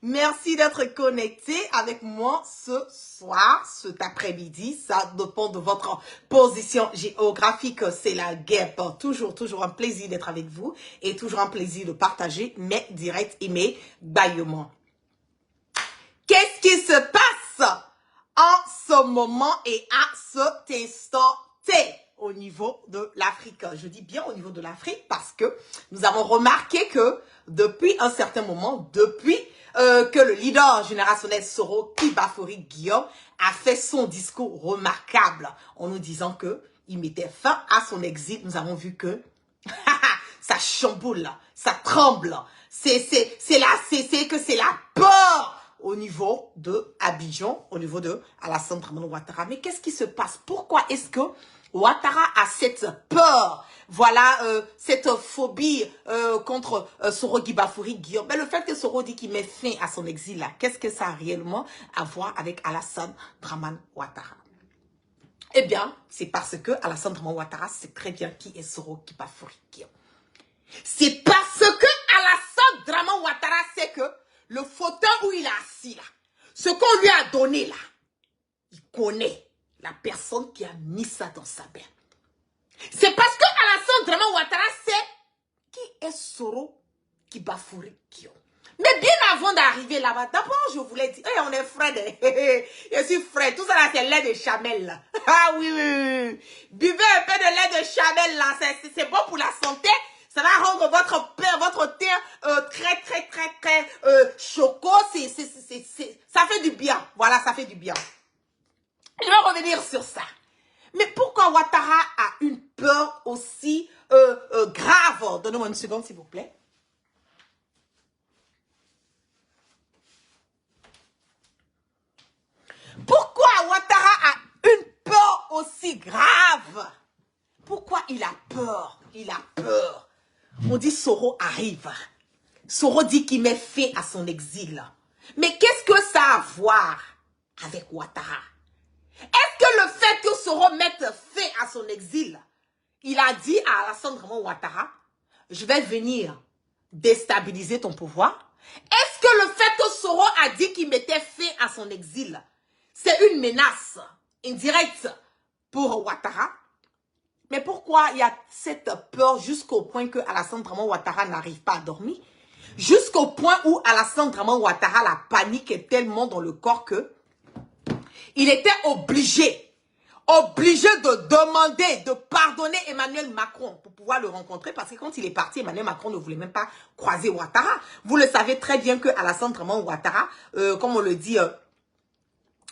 Merci d'être connecté avec moi ce soir, cet après-midi. Ça dépend de votre position géographique. C'est la guêpe. Toujours un plaisir d'être avec vous et toujours un plaisir de partager mes directs et mes bâillements. Qu'est-ce qui se passe en ce moment et à cet instant T au niveau de l'Afrique? Je dis bien au niveau de l'Afrique parce que nous avons remarqué que depuis un certain moment, depuis que le leader générationnel Soro Kibafori Guillaume a fait son discours remarquable en nous disant que il mettait fin à son exil, nous avons vu que ça chamboule, ça tremble, c'est la peur au niveau de Abidjan, au niveau de Alassane Dramane Ouattara. Mais qu'est-ce qui se passe? Pourquoi est-ce que Ouattara a cette peur, voilà, cette phobie contre Soro Kibafori Guillaume? Mais le fait que Soro dit qu'il met fin à son exil, là, qu'est-ce que ça a réellement à voir avec Alassane Dramane Ouattara? Eh bien, c'est parce que Alassane Dramane Ouattara sait très bien qui est Soro Kibafori Guillaume. C'est parce que Alassane Dramane Ouattara sait que le fauteuil où il est assis là, ce qu'on lui a donné là, il connaît la personne qui a mis ça dans sa main. C'est parce que Alassane Dramane Ouattara sait qui est Soro Kibafori Guillaume. Mais bien avant d'arriver là-bas, d'abord je voulais dire, hey, on est frères, je suis frère, tout ça là c'est lait de chamel là. Ah oui. Buvez un peu de lait de chamel là, c'est bon pour la santé. Ça va rendre votre thé très choco. Ça fait du bien. Voilà, ça fait du bien. Je vais revenir sur ça. Mais pourquoi Ouattara a une peur aussi grave? Donnez-moi une seconde, s'il vous plaît. Pourquoi Ouattara a une peur aussi grave? Pourquoi il a peur? Il a peur. On dit Soro arrive. Soro dit qu'il met fin à son exil. Mais qu'est-ce que ça a à voir avec Ouattara? Est-ce que le fait que Soro mette fin à son exil, il a dit à Alassane Dramane Ouattara, je vais venir déstabiliser ton pouvoir? Est-ce que le fait que Soro a dit qu'il mettait fin à son exil, c'est une menace indirecte pour Ouattara? Mais pourquoi il y a cette peur jusqu'au point que Alassane Dramane Ouattara n'arrive pas à dormir? Jusqu'au point où Alassane Dramane Ouattara, la panique est tellement dans le corps que il était obligé de demander, de pardonner Emmanuel Macron pour pouvoir le rencontrer. Parce que quand il est parti, Emmanuel Macron ne voulait même pas croiser Ouattara. Vous le savez très bien que Alassane Dramane Ouattara, comme on le dit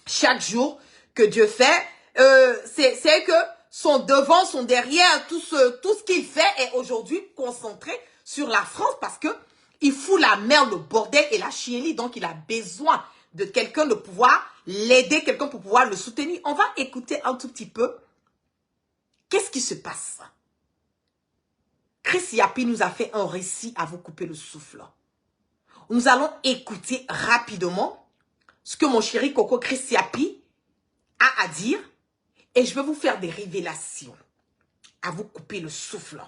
chaque jour que Dieu fait, c'est que son devant, son derrière, tout ce qu'il fait est aujourd'hui concentré sur la France parce que il fout la merde, le bordel et la chienlit. Donc, il a besoin de quelqu'un de pouvoir l'aider, quelqu'un pour pouvoir le soutenir. On va écouter un tout petit peu. Qu'est-ce qui se passe? Chris Yapi nous a fait un récit à vous couper le souffle. Nous allons écouter rapidement ce que mon chéri Coco Chris Yapi a à dire. Et je vais vous faire des révélations à vous couper le souffle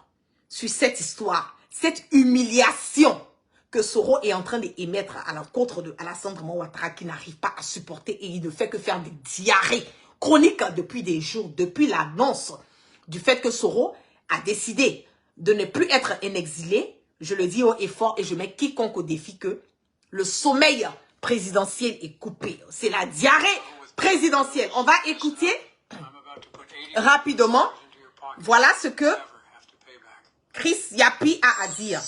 sur cette histoire, cette humiliation que Soro est en train d'émettre à l'encontre de Alassane Dramane Ouattara qui n'arrive pas à supporter et il ne fait que faire des diarrhées chroniques depuis des jours, depuis l'annonce du fait que Soro a décidé de ne plus être un exilé. Je le dis haut et fort et je mets quiconque au défi que le sommeil présidentiel est coupé. C'est la diarrhée présidentielle. On va écouter rapidement, voilà ce que Chris Yapi a à dire.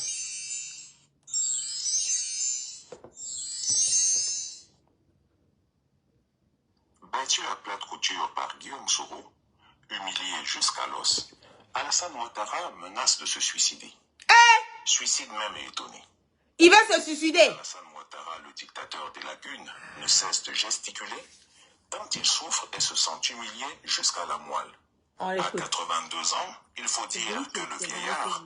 Battu à plate couture par Guillaume Soro, humilié jusqu'à l'os, Alassane Ouattara menace de se suicider. Suicide même est étonné. Il va se suicider. Alassane Ouattara, le dictateur des lagunes, ne cesse de gesticuler tant il souffre et se sent humilié jusqu'à la moelle. À 82 ans, il faut dire que le vieillard,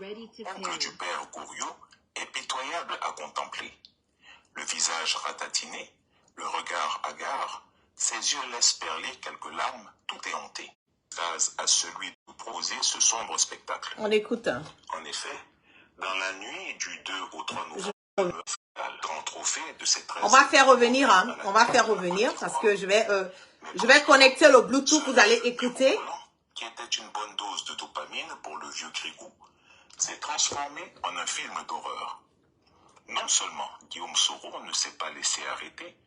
oncle du père Gouriot, est pitoyable à contempler. Le visage ratatiné, le regard hagard, ses yeux laissent perler quelques larmes, tout est hanté. Grâce à celui de proposer ce sombre spectacle. On écoute. En effet, dans la nuit du 2 au 3 novembre, grand trophée de ces 13 On va faire revenir, hein. On va faire revenir parce que je vais connecter le Bluetooth, vous allez écouter. Qui était une bonne dose de dopamine pour le vieux Grigou, s'est transformé en un film d'horreur. Non seulement Guillaume Soro ne s'est pas laissé arrêter,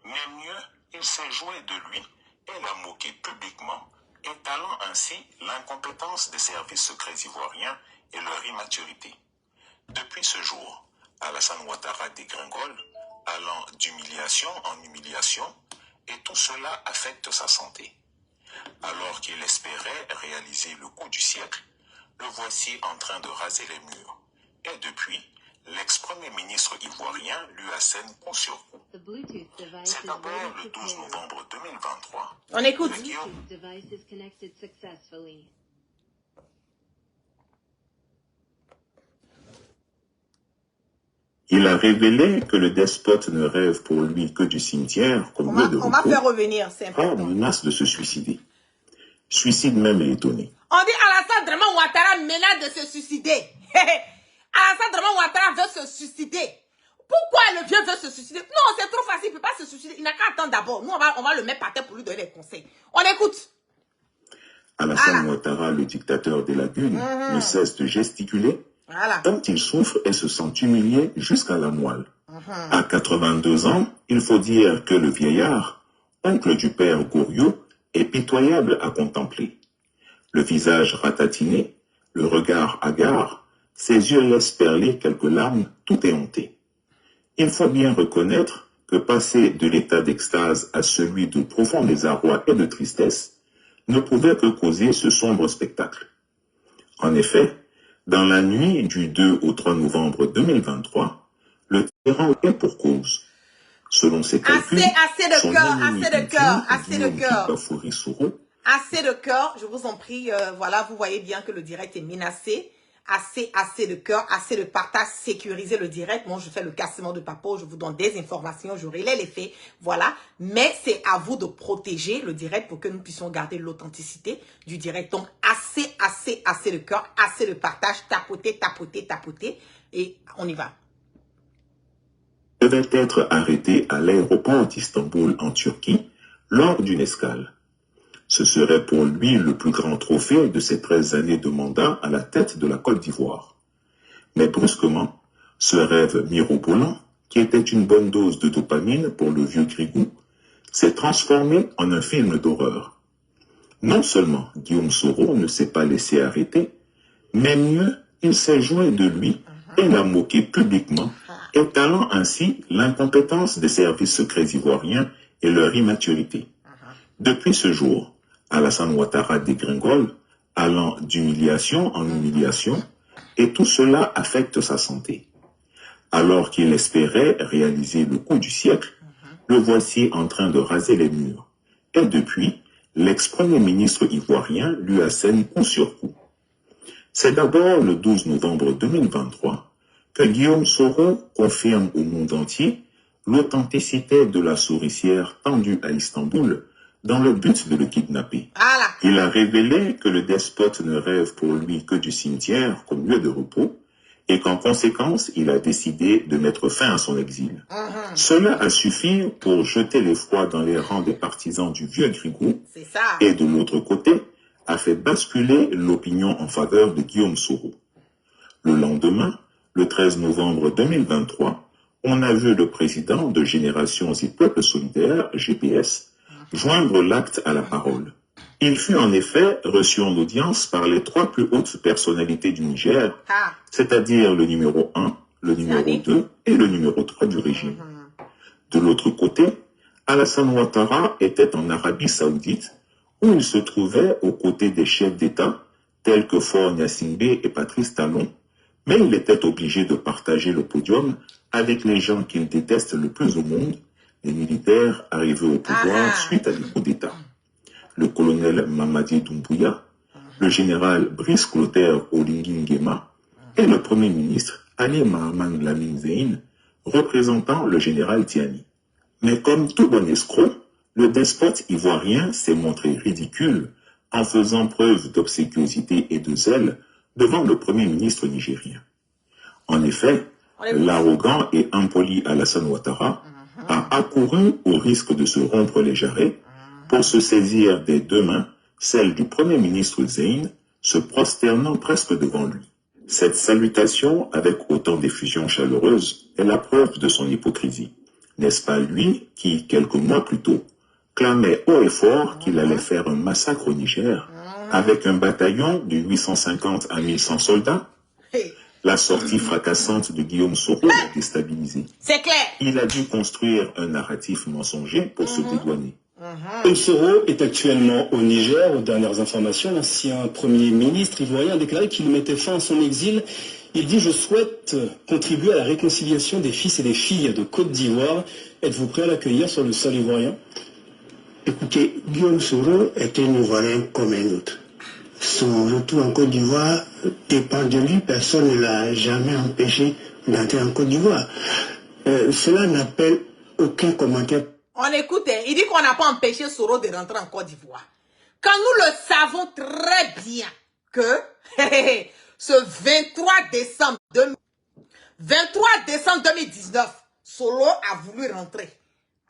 mais mieux, il s'est joué de lui et l'a moqué publiquement, étalant ainsi l'incompétence des services secrets ivoiriens et leur immaturité. Depuis ce jour, Alassane Ouattara dégringole, allant d'humiliation en humiliation, et tout cela affecte sa santé. Alors qu'il espérait réaliser le coup du siècle, le voici en train de raser les murs. Et depuis, l'ex-premier ministre ivoirien lui assène coup sur coup. C'est d'abord le 12 novembre 2023. On écoute. Il a révélé que le despote ne rêve pour lui que du cimetière, comme lieu de repos. On va faire revenir, c'est important. Menace de se suicider. Suicide même est étonné. On dit Alassane Draman Ouattara menace de se suicider. Alassane Draman Ouattara veut se suicider. Pourquoi le vieux veut se suicider? Non, c'est trop facile, il ne peut pas se suicider. Il n'a qu'à attendre d'abord. Nous, on va le mettre par terre pour lui donner des conseils. On écoute. Alassane Ouattara, le dictateur des lagunes, ne cesse de gesticuler. Tant il souffre et se sent humilié jusqu'à la moelle. À 82 ans, il faut dire que le vieillard, oncle du père Goriot, est pitoyable à contempler. Le visage ratatiné, le regard hagard, ses yeux laissent perler quelques larmes tout éhonté. Il faut bien reconnaître que passer de l'état d'extase à celui de profond désarroi et de tristesse ne pouvait que causer ce sombre spectacle. En effet, dans la nuit du 2 au 3 novembre 2023, le tyran est pour cause. Selon ses calculs, assez de cœur, je vous en prie, voilà, vous voyez bien que le direct est menacé. Assez de cœur, assez de partage, sécuriser le direct. Moi, je fais le cassement de papo, je vous donne des informations, je relaie les faits, voilà. Mais c'est à vous de protéger le direct pour que nous puissions garder l'authenticité du direct. Donc, assez de cœur, assez de partage, tapoter, et on y va. Devait être arrêté à l'aéroport d'Istanbul en Turquie lors d'une escale. Ce serait pour lui le plus grand trophée de ses 13 années de mandat à la tête de la Côte d'Ivoire. Mais brusquement, ce rêve mirobolant, qui était une bonne dose de dopamine pour le vieux Grigou, s'est transformé en un film d'horreur. Non seulement Guillaume Soro ne s'est pas laissé arrêter, mais mieux, il s'est joué de lui et l'a moqué publiquement, étalant ainsi l'incompétence des services secrets ivoiriens et leur immaturité. Depuis ce jour, Alassane Ouattara dégringole, allant d'humiliation en humiliation, et tout cela affecte sa santé. Alors qu'il espérait réaliser le coup du siècle, le voici en train de raser les murs. Et depuis, l'ex-premier ministre ivoirien lui assène coup sur coup. C'est d'abord le 12 novembre 2023 que Guillaume Soro confirme au monde entier l'authenticité de la souricière tendue à Istanbul dans le but de le kidnapper. Il a révélé que le despote ne rêve pour lui que du cimetière comme lieu de repos et qu'en conséquence, il a décidé de mettre fin à son exil. Cela a suffi pour jeter l'effroi dans les rangs des partisans du vieux Grigou et de l'autre côté, a fait basculer l'opinion en faveur de Guillaume Soro. Le lendemain, le 13 novembre 2023, on a vu le président de Générations et Peuples Solidaires, GPS, joindre l'acte à la parole. Il fut en effet reçu en audience par les 3 plus hautes personnalités du Niger, c'est-à-dire le numéro 1, le numéro 2 et le numéro 3 du régime. De l'autre côté, Alassane Ouattara était en Arabie Saoudite, où il se trouvait aux côtés des chefs d'État, tels que Faure Gnassingbé et Patrice Talon, mais il était obligé de partager le podium avec les gens qu'il déteste le plus au monde, les militaires arrivés au pouvoir suite à des coups d'État. Le colonel Mamadi Doumbouya, le général Brice Clotaire Oligui Nguema et le premier ministre Ali Mahaman Lamine Zeine, représentant le général Tiani. Mais comme tout bon escroc, le despote ivoirien s'est montré ridicule en faisant preuve d'obséquiosité et de zèle devant le premier ministre nigérien. En effet, l'arrogant et impoli Alassane Ouattara a accouru au risque de se rompre les jarrets pour se saisir des deux mains, celle du Premier ministre Zeyn, se prosternant presque devant lui. Cette salutation, avec autant d'effusion chaleureuse, est la preuve de son hypocrisie. N'est-ce pas lui qui, quelques mois plus tôt, clamait haut et fort qu'il allait faire un massacre au Niger, avec un bataillon de 850 à 1100 soldats? La sortie fracassante de Guillaume Soro l'a déstabilisé. C'est clair. Il a dû construire un narratif mensonger pour se dédouaner. Guillaume Soro est actuellement au Niger. Aux dernières informations, l'ancien Premier ministre ivoirien a déclaré qu'il mettait fin à son exil. Il dit « Je souhaite contribuer à la réconciliation des fils et des filles de Côte d'Ivoire. Êtes-vous prêt à l'accueillir sur le sol ivoirien ?» Écoutez, Guillaume Soro est un Ivoirien comme un autre. Son retour en Côte d'Ivoire dépend de lui. Personne ne l'a jamais empêché d'entrer en Côte d'Ivoire. Cela n'appelle aucun commentaire. On écoute, il dit qu'on n'a pas empêché Soro de rentrer en Côte d'Ivoire. Quand nous le savons très bien que ce 23 décembre 2019, Soro a voulu rentrer.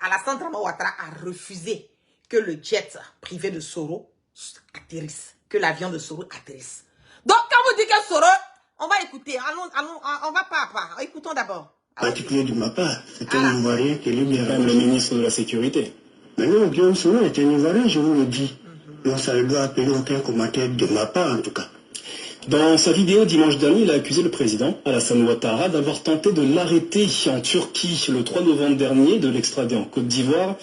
Alassane Ouattara a refusé que le jet privé de Soro atterrisse, que l'avion de Soro atterrisse. Donc, quand vous dites que Soro, on va écouter, on va pas à pas, écoutons d'abord. Particulier de ma part, c'est un Ivoirien qui est lui-même le ministre de la Sécurité. Maintenant, Guillaume Soro est un Ivoirien, je vous le dis. Donc, ça ne doit appeler aucun commentaire de ma part, en tout cas. Dans sa vidéo dimanche dernier, il a accusé le président Alassane Ouattara d'avoir tenté de l'arrêter en Turquie le 3 novembre dernier, de l'extrader en Côte d'Ivoire.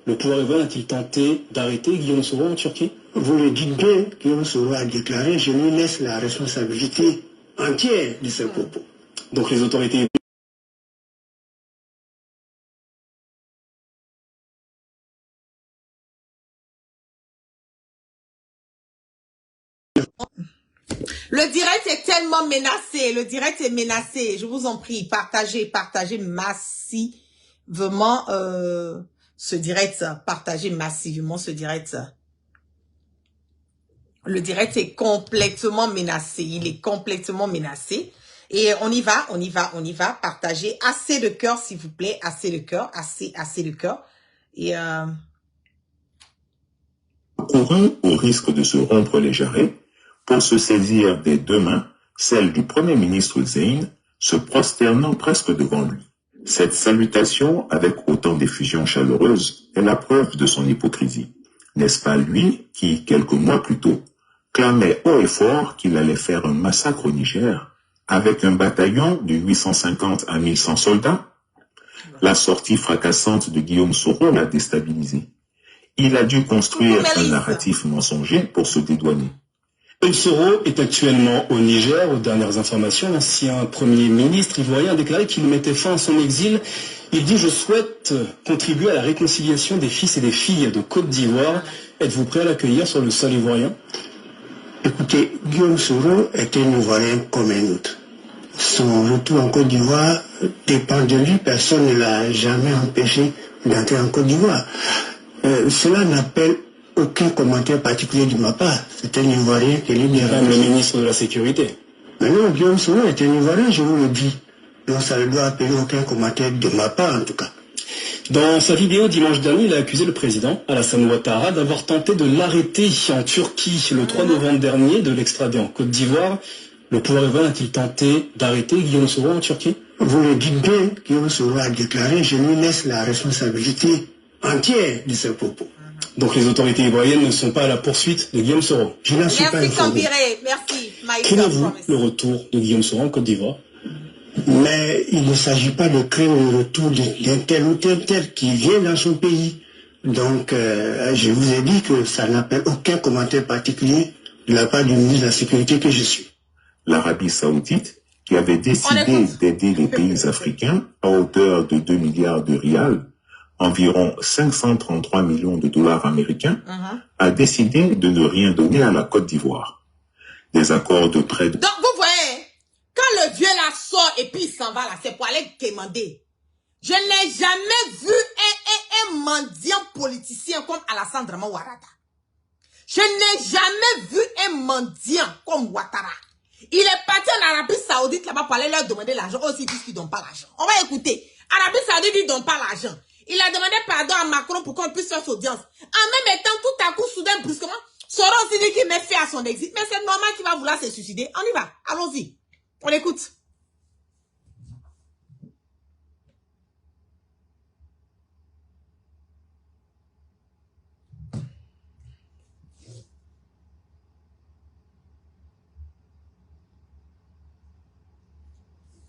Le pouvoir ivoirien a-t-il tenté d'arrêter Guillaume Soro en Turquie? Vous le dites bien, Guillaume Soro a déclaré, je lui laisse la responsabilité entière de ce propos. Donc les autorités... Le direct est tellement menacé, le direct est menacé. Je vous en prie, partagez massivement ce direct, partagez massivement ce direct. Le direct est complètement menacé, il est complètement menacé. Et on y va, partagez assez de cœur s'il vous plaît, assez de cœur, assez de cœur. Et Couru au risque de se rompre les jarrets pour se saisir des deux mains, celle du Premier ministre Zeyn, se prosternant presque devant lui. Cette salutation, avec autant d'effusion chaleureuse, est la preuve de son hypocrisie. N'est-ce pas lui qui, quelques mois plus tôt, clamait haut et fort qu'il allait faire un massacre au Niger, avec un bataillon de 850 à 1100 soldats? La sortie fracassante de Guillaume Soro l'a déstabilisé. Il a dû construire un narratif mensonger pour se dédouaner. Guillaume Soro est actuellement au Niger. Aux dernières informations, l'ancien Premier ministre ivoirien a déclaré qu'il mettait fin à son exil. Il dit « Je souhaite contribuer à la réconciliation des fils et des filles de Côte d'Ivoire. Êtes-vous prêt à l'accueillir sur le sol ivoirien ?» Écoutez, Guillaume Soro est un Ivoirien comme un autre. Son retour en Côte d'Ivoire dépend de lui. Personne ne l'a jamais empêché d'entrer en Côte d'Ivoire. Cela n'appelle aucun commentaire particulier de ma part. C'est un Ivoirien qui est lui-même le ministre de la Sécurité. Maintenant, Guillaume Soro est un Ivoirien, je vous le dis. Donc ça ne doit appeler aucun commentaire de ma part, en tout cas. Dans sa vidéo dimanche dernier, il a accusé le président Alassane Ouattara d'avoir tenté de l'arrêter en Turquie le 3 novembre dernier, de l'extrader en Côte d'Ivoire. Le pouvoir ivoirien a-t-il tenté d'arrêter Guillaume Soro en Turquie? Vous le dites bien, Guillaume Soro a déclaré, je lui laisse la responsabilité entière de ce propos. Donc les autorités ivoiriennes ne sont pas à la poursuite de Guillaume Soro. Je n'en suis pas informé. Merci. Craignez-vous le retour de Guillaume Soro en Côte d'Ivoire? Mais il ne s'agit pas de craindre le retour d'un tel ou tel qui vient dans son pays. Donc, je vous ai dit que ça n'appelle aucun commentaire particulier de la part du ministre de la Sécurité que je suis. L'Arabie Saoudite, qui avait décidé d'aider les pays africains à hauteur de 2 milliards de rials, environ 533 millions de dollars américains, a décidé de ne rien donner à la Côte d'Ivoire. Des accords de prêt... Donc, vous voyez, quand le vieux là sort et puis il s'en va là, c'est pour aller demander. Je n'ai jamais vu un mendiant politicien comme Alassane Ouattara. Je n'ai jamais vu un mendiant comme Ouattara Il est parti en Arabie Saoudite là-bas pour aller leur demander l'argent. Aussi, ils disent qu'ils ne donnent pas l'argent. On va écouter. Arabie Saoudite dit qu'ils ne donnent pas l'argent. Il a demandé pardon à Macron pour qu'on puisse faire son audience. En même temps, tout à coup, soudain, brusquement, Soro aussi dit qu'il met fait à son exit. Mais c'est normal qu'il va vouloir se suicider. On y va. Allons-y. On écoute.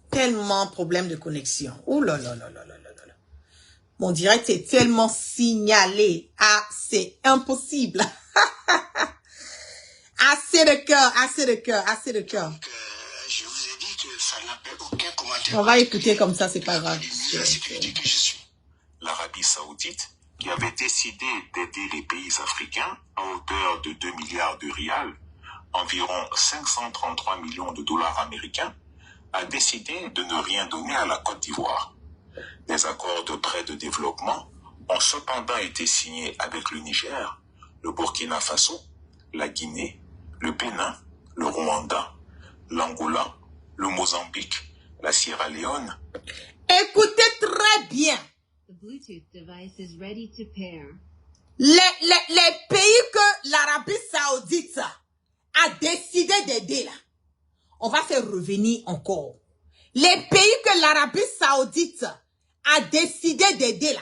Tellement problème de connexion. Oh là là là là là là là. Mon direct est tellement signalé. Ah, c'est impossible. Assez de cœur, assez de cœur, assez de cœur. Je vous ai dit que ça n'appelle aucun commentaire. On va écouter comme ça, c'est pas grave. La sécurité que je suis. L'Arabie Saoudite, qui avait décidé d'aider les pays africains à hauteur de 2 milliards de rials, environ 533 millions de dollars américains, a décidé de ne rien donner à la Côte d'Ivoire. Des accords de prêt de développement ont cependant été signés avec le Niger, le Burkina Faso, la Guinée, le Bénin, le Rwanda, l'Angola, le Mozambique, la Sierra Leone. Écoutez très bien. The Bluetooth device is ready to pair. Les pays que l'Arabie Saoudite a décidé d'aider là, on va faire revenir encore. Les pays que l'Arabie Saoudite a décidé d'aider là,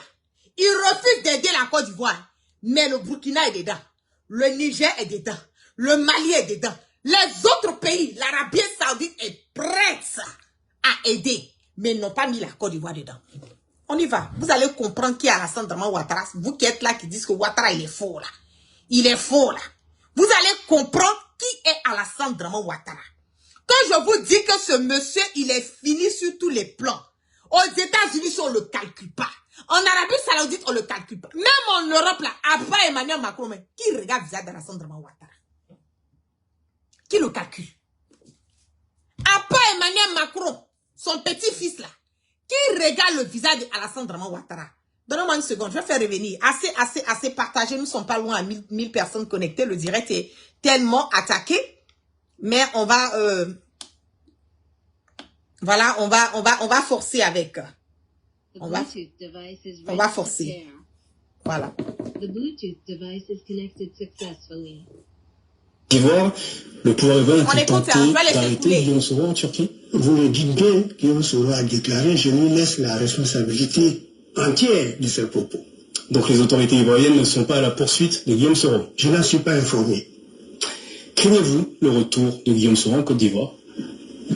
ils refusent d'aider la Côte d'Ivoire. Mais le Burkina est dedans. Le Niger est dedans. Le Mali est dedans. Les autres pays, l'Arabie Saoudite est prête à aider. Mais ils n'ont pas mis la Côte d'Ivoire dedans. On y va. Vous allez comprendre qui est Alassane Draman Ouattara. Vous qui êtes là, qui disent que Ouattara, il est faux là. Il est faux là. Vous allez comprendre qui est Alassane Draman Ouattara. Quand je vous dis que ce monsieur, il est fini sur tous les plans. Aux États-Unis, on ne le calcule pas. En Arabie Saoudite, on ne le calcule pas. Même en Europe, là, après Emmanuel Macron, mais qui regarde le visage d'Alassane Draman Ouattara? Qui le calcule? Après Emmanuel Macron, son petit-fils, là, qui regarde le visage d'Alassane Draman Ouattara? Donnez-moi une seconde, je vais faire revenir. Assez partagé. Nous ne sommes pas loin à 1000 personnes connectées. Le direct est tellement attaqué. Mais on va... voilà, on va forcer avec. On va forcer. Voilà. The Bluetooth device is connected successfully. D'Ivoire, le pouvoir urbain a tenté d'arrêter écouler. Guillaume Soro en Turquie. Vous le dites bien, Guillaume Soro a déclaré, je lui laisse la responsabilité entière de ce propos. Donc les autorités ivoiriennes ne sont pas à la poursuite de Guillaume Soro. Je n'en suis pas informé. Craignez-vous le retour de Guillaume Soro en Côte d'Ivoire?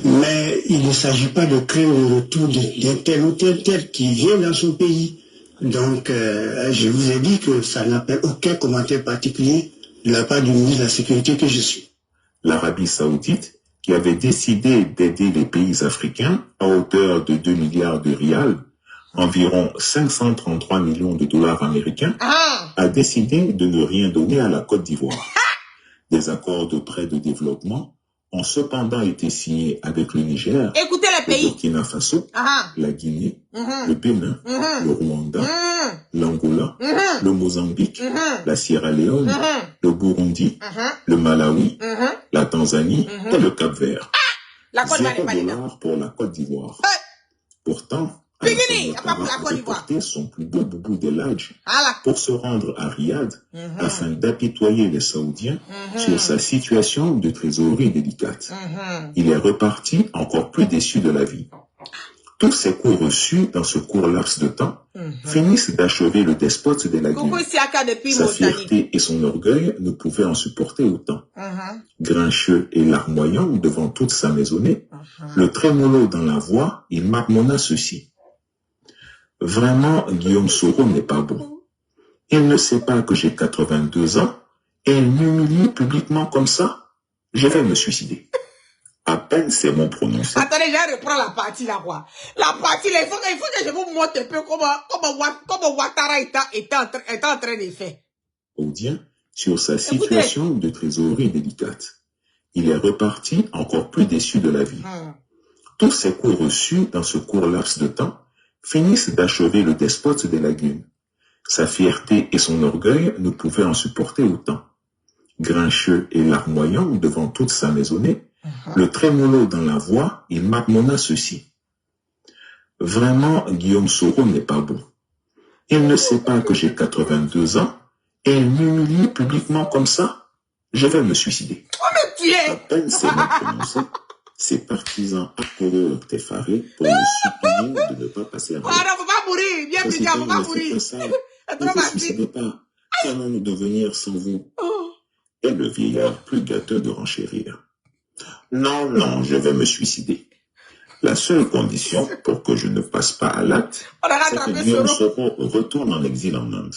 Mais il ne s'agit pas de craindre le retour d'un tel ou tel qui vient dans son pays. Donc, je vous ai dit que ça n'appelle aucun commentaire particulier de la part du ministre de la Sécurité que je suis. L'Arabie Saoudite, qui avait décidé d'aider les pays africains à hauteur de 2 milliards de rials, environ 533 millions de dollars américains, a décidé de ne rien donner à la Côte d'Ivoire. Des accords de prêt de développement ont cependant été signés avec le Niger, Écoutez les le pays. Burkina Faso, la Guinée, le Bénin, le Rwanda, l'Angola, le Mozambique, la Sierra Leone, le Burundi, le Malawi, la Tanzanie et le Cap-Vert. La Côte d'Ivoire n'est pas dedans. $0 pour la Côte d'Ivoire. Pourtant, Bikini, Alassane pas pour la Ouattara Côte a d'Ivoire. porté son plus beau boubou de l'âge Voilà. pour se rendre à Riyad afin d'apitoyer les Saoudiens sur sa situation de trésorerie délicate. Il est reparti encore plus déçu de la vie. Tous ces coups reçus dans ce court laps de temps finissent d'achever le despote de la Coucou Guinée. Siaka depuis Sa Mauritanie. fierté et son orgueil ne pouvaient en supporter autant. Grincheux et larmoyant devant toute sa maisonnée, le trémolo dans la voix, il marmonna ceci. Vraiment, Guillaume Soro n'est pas bon. Il ne sait pas que j'ai 82 ans et il m'humilie publiquement comme ça. Je vais me suicider. À peine c'est mon prononcé. Attendez, je reprends la partie là, quoi. La partie là, il faut que je vous montre un peu comment Ouattara est en train de faire. Saoudien sur sa situation de trésorerie délicate. Il est reparti encore plus déçu de la vie. Tous ces coups reçus dans ce court laps de temps finissent d'achever le despote des lagunes. Sa fierté et son orgueil ne pouvaient en supporter autant. Grincheux et larmoyant devant toute sa maisonnée, Le trémolo dans la voix, il m'appela ceci. Vraiment, Guillaume Soro n'est pas bon. Il ne sait pas que j'ai 82 ans et il m'humilie publiquement comme ça. Je vais me suicider. Oh, mais tu es! À peine ces mots prononcés, ses partisans accoururent effarés pour me supplier de ne pas passer à Oh, non, faut pas mourir. Viens, Brigade, faut pas mourir. Ne vous suicidez pas. Qu'allons-nous devenir sans vous? Et le vieillard, plus gâteux de renchérir. Non, non, je vais me suicider. La seule condition pour que je ne passe pas à l'acte, c'est que Guillaume Soro retourne en exil en Inde.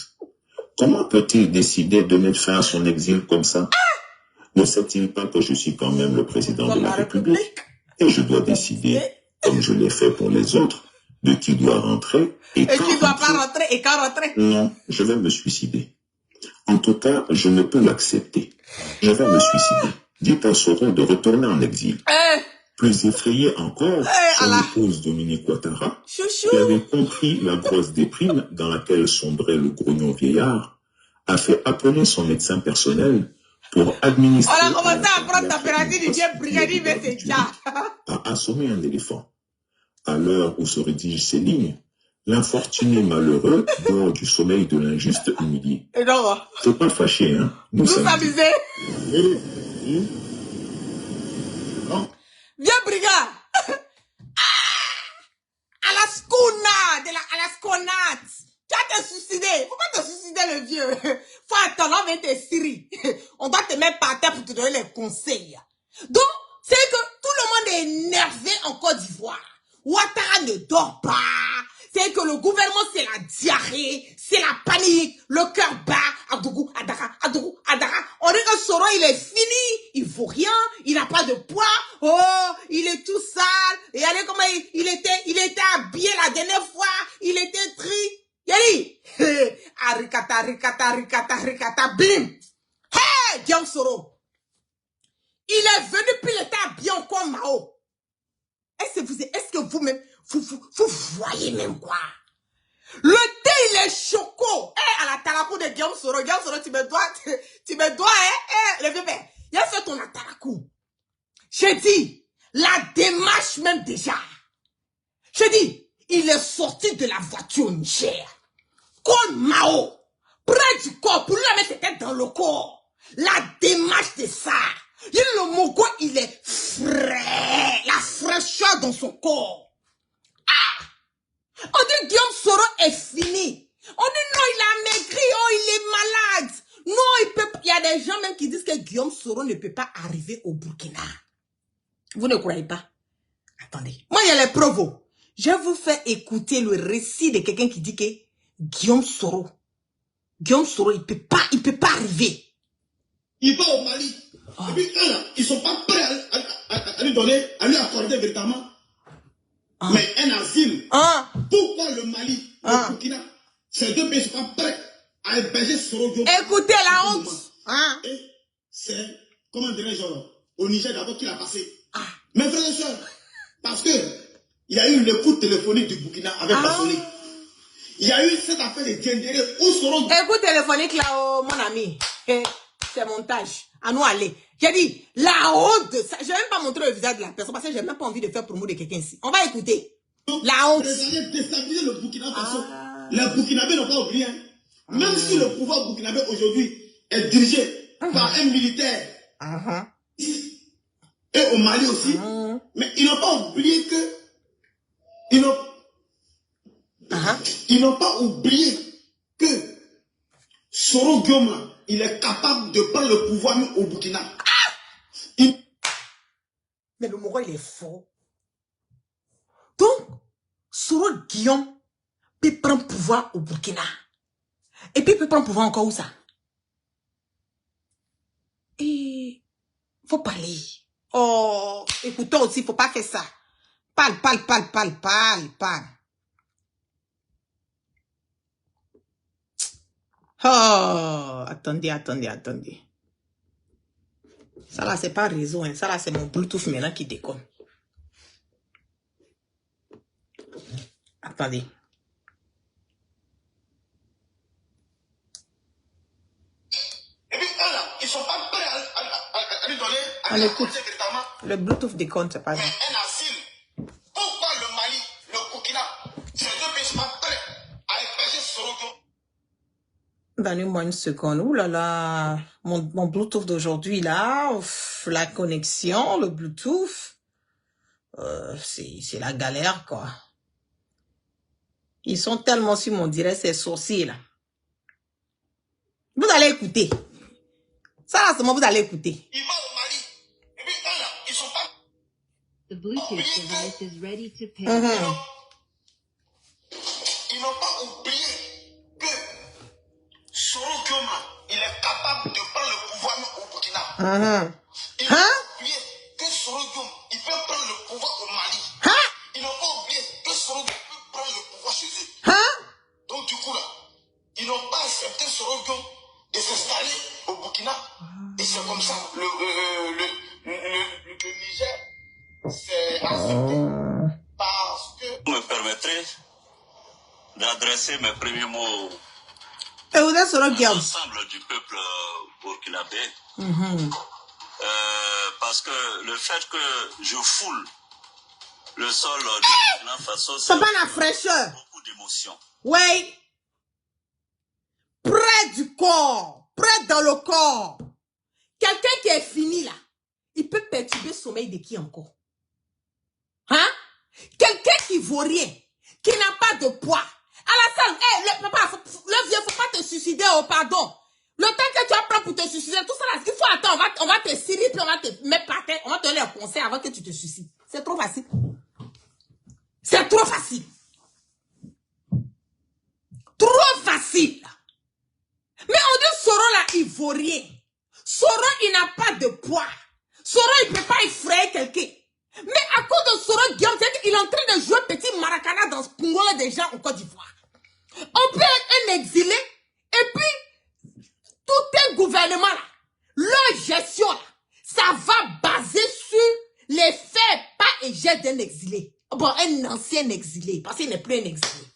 Comment peut-il décider de mettre fin à son exil comme ça? Ne sait-il pas que je suis quand même le président de la République et je dois décider, comme je l'ai fait pour les autres, de qui doit rentrer et quand qui doit pas rentrer et quand rentrer? Non, je vais me suicider. En tout cas, je ne peux l'accepter. Je vais me suicider. Dites à Soro de retourner en exil. Plus effrayé encore, son épouse Dominique Ouattara, qui avait compris la grosse déprime dans laquelle sombrait le grognon vieillard, a fait appeler son médecin personnel pour administrer on a commencé à prendre la température du vieux brigadier, mais c'est déjà. A assommé un éléphant. À l'heure où se rédigent ces lignes, l'infortuné malheureux dort du sommeil de l'injuste humilié. C'est pas fâché, hein? Nous s'amuser. Viens, brigade! À la scona! À la sconate! Tu vas te suicider! Faut pas te suicider, le vieux! Faut attendre, on vient te Syrie. On doit te mettre par terre pour te donner les conseils. Donc, c'est que tout le monde est énervé en Côte d'Ivoire. Ouattara ne dort pas. C'est que le gouvernement, c'est la diarrhée, c'est la panique, le cœur bat. Adougou, Adara, Adougou, Adara. On dit que Soro, il est fini, il vaut rien, il n'a pas de poids. Oh, il est tout sale. Et regardez comment il était habillé la dernière fois. Il était triste. Yali. Arikata, rikata, rikata, rikata, bim. Hey, Guillaume Soro. Il est venu puis il était habillé encore Mao. Est-ce que vous-même, vous voyez même quoi? Le thé, il est choco. À la talakou de Guillaume Soro. Guillaume Soro, tu me dois, le vieux père. Il a fait ton atalakou. J'ai dit, la démarche même déjà. J'ai dit, il est sorti de la voiture au Niger. Comme Mao. Près du corps, pour lui mettre sa tête dans le corps. La démarche de ça. Le Mogo, il est frais. La fraîcheur dans son corps. On dit Guillaume Soro est fini. On dit non, il a maigri, oh, il est malade. Non, il y a des gens même qui disent que Guillaume Soro ne peut pas arriver au Burkina. Vous ne croyez pas? Attendez. Moi, il y a les preuves. Je vais vous faire écouter le récit de quelqu'un qui dit que Guillaume Soro, il peut pas arriver. Il va au Mali. Et puis eux, là, ils sont pas prêts à lui donner, à lui accorder véritablement. Mais un asile. Pourquoi le Mali, le Burkina, ces deux pays ne sont pas prêts à héberger Soro? Écoutez la honte. Et c'est, comment dirais-je, au Niger d'abord qu'il a passé. Mes frères et sœurs, parce que il y a eu le coup téléphonique du Burkina avec Bassoli. Il y a eu cette affaire de Djendéré où Soro. Écoute téléphonique là, oh, mon ami. C'est montage. À nous aller. J'ai dit, la honte de ça. Je vais même pas montrer le visage de la personne parce que j'ai même pas envie de faire promo de quelqu'un ici. On va écouter. Donc, la honte. Vous allez déstabiliser le Burkina Faso. Les Burkinabés n'ont pas oublié. Même si le pouvoir burkinabé aujourd'hui est dirigé par un militaire. Et au Mali aussi. Mais ils n'ont pas oublié que. Ils n'ont pas oublié que Soro Guillaume, il est capable de prendre le pouvoir même au Burkina. Mais le Moro, il est faux. Donc, Soro Guillaume peut prendre pouvoir au Burkina. Et puis, il peut prendre pouvoir encore où ça? Et faut parler. Oh, écoutez aussi, il ne faut pas faire ça. Parle. Oh, attendez. Ça là, c'est pas réseau, hein. Ça là, c'est mon Bluetooth maintenant qui déconne. Attendez. Et puis, eux là, ils sont pas prêts à lui donner, à lui accorder véritablement Le Bluetooth décompte, c'est pas bien. Mais un asile. Pourquoi le Mali, le Burkina, ces deux pays sont pas prêts à héberger Soro Giom? Donnez-moi une seconde. Ouh là là. Mon Bluetooth d'aujourd'hui, là. La connexion, le Bluetooth. C'est la galère, quoi. Ils sont tellement sur mon direct, c'est sourcils, là. Vous allez écouter. Ça, là, seulement vous allez écouter. Il va au Mali. Et puis, là, ils sont pas... The Bluetooth device is ready to pair. Ils n'ont pas oublié que Soro Giom, il est capable de prendre le pouvoir au Burkina. Ils n'ont pas oublié que Soro Giom, il peut prendre le pouvoir au Mali. Ils n'ont pas oublié que Soro Giom peut prendre le pouvoir chez eux. Donc du coup là, ils n'ont pas accepté Soro Giom de s'installer au Burkina. Et c'est comme ça, le Niger s'est accepté parce que... Vous me permettrez d'adresser mes premiers mots Et vous êtes sur le à gueule. l'ensemble du peuple burkinabé. Parce que le fait que je foule le sol du Burkina Faso, C'est pas la fraîcheur. beaucoup d'émotions. Oui. Près du corps. Près dans le corps. Quelqu'un qui est fini là, il peut perturber le sommeil de qui encore? Hein? Quelqu'un qui vaut rien, qui n'a pas de poids. Alassane, papa, le vieux, faut pas te suicider, oh pardon. Le temps que tu apprends pour te suicider, tout ça là, il faut attendre, on va te cirer, puis on va te mettre par terre, on va te donner un conseil avant que tu te suicides. C'est trop facile. C'est trop facile. Trop facile. Mais on dit Soro là, il vaut rien. Soro, il n'a pas de poids. Soro, il ne peut pas effrayer quelqu'un. Mais à cause de Soro Giom, il est en train de jouer petit maracana dans ce Congo des gens en Côte d'Ivoire. On peut être un exilé, et puis, tout un gouvernement là, leur gestion là, ça va baser sur les faits, pas et jet d'un exilé. Bon, un ancien exilé, parce qu'il n'est plus un exilé.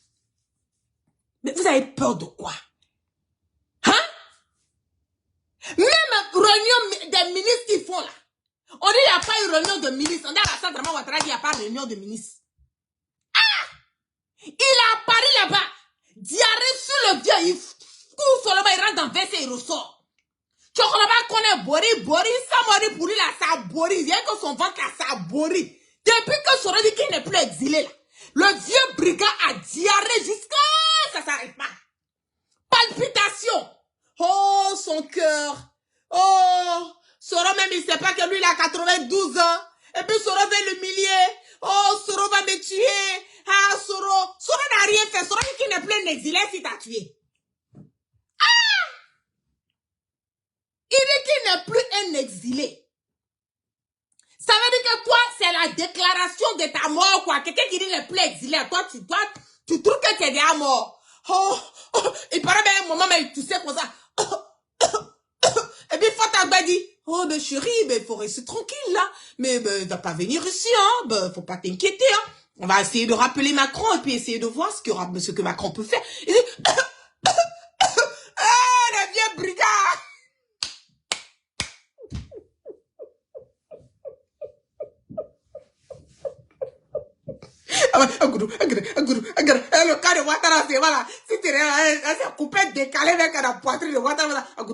Mais vous avez peur de quoi? Hein? Même réunion des ministres qu'ils font là. On dit qu'il n'y a pas eu réunion de ministres. On dit à la Centre Ouattara qu'il n'y a pas réunion de ministres. Ah! Il a apparu là-bas. Diarrhée sur le vieux. Il court sur le bas, il rentre dans WC et il ressort. Chocolaba connaît Bori, Samori pour lui là, ça Bori. Rien que son ventre là, ça Bori. Depuis que Soro dit qu'il n'est plus exilé là, le vieux brigand a diarrhée jusqu'à ça s'arrête pas. Palpitation. Oh, son cœur. Oh, Soro même, il sait pas que lui, il a 92 ans. Et puis Soro veut l'humilier. Oh, Soro va me tuer. Ah, Soro. Soro n'a rien fait. Soro dit qu'il n'est plus un exilé s'il t'a tué. Ah! Il dit qu'il n'est plus un exilé. Ça veut dire que toi, c'est la déclaration de ta mort, quoi. Quelqu'un qui dit qu'il n'est plus exilé. Toi, tu trouves que tu es déjà mort. Oh, il paraît bien un moment, mais il toussait comme ça. Et puis Fatagba dit, oh, mais chérie, il faut rester tranquille, là. Mais il va pas venir ici, hein. Faut pas t'inquiéter, hein. On va essayer de rappeler Macron et puis essayer de voir ce que Macron peut faire. Il dit, ah, le vieux brigand. Le cas de Ouattara, c'est voilà. Si tu es coupé, décalé avec la poitrine de Ouattara, on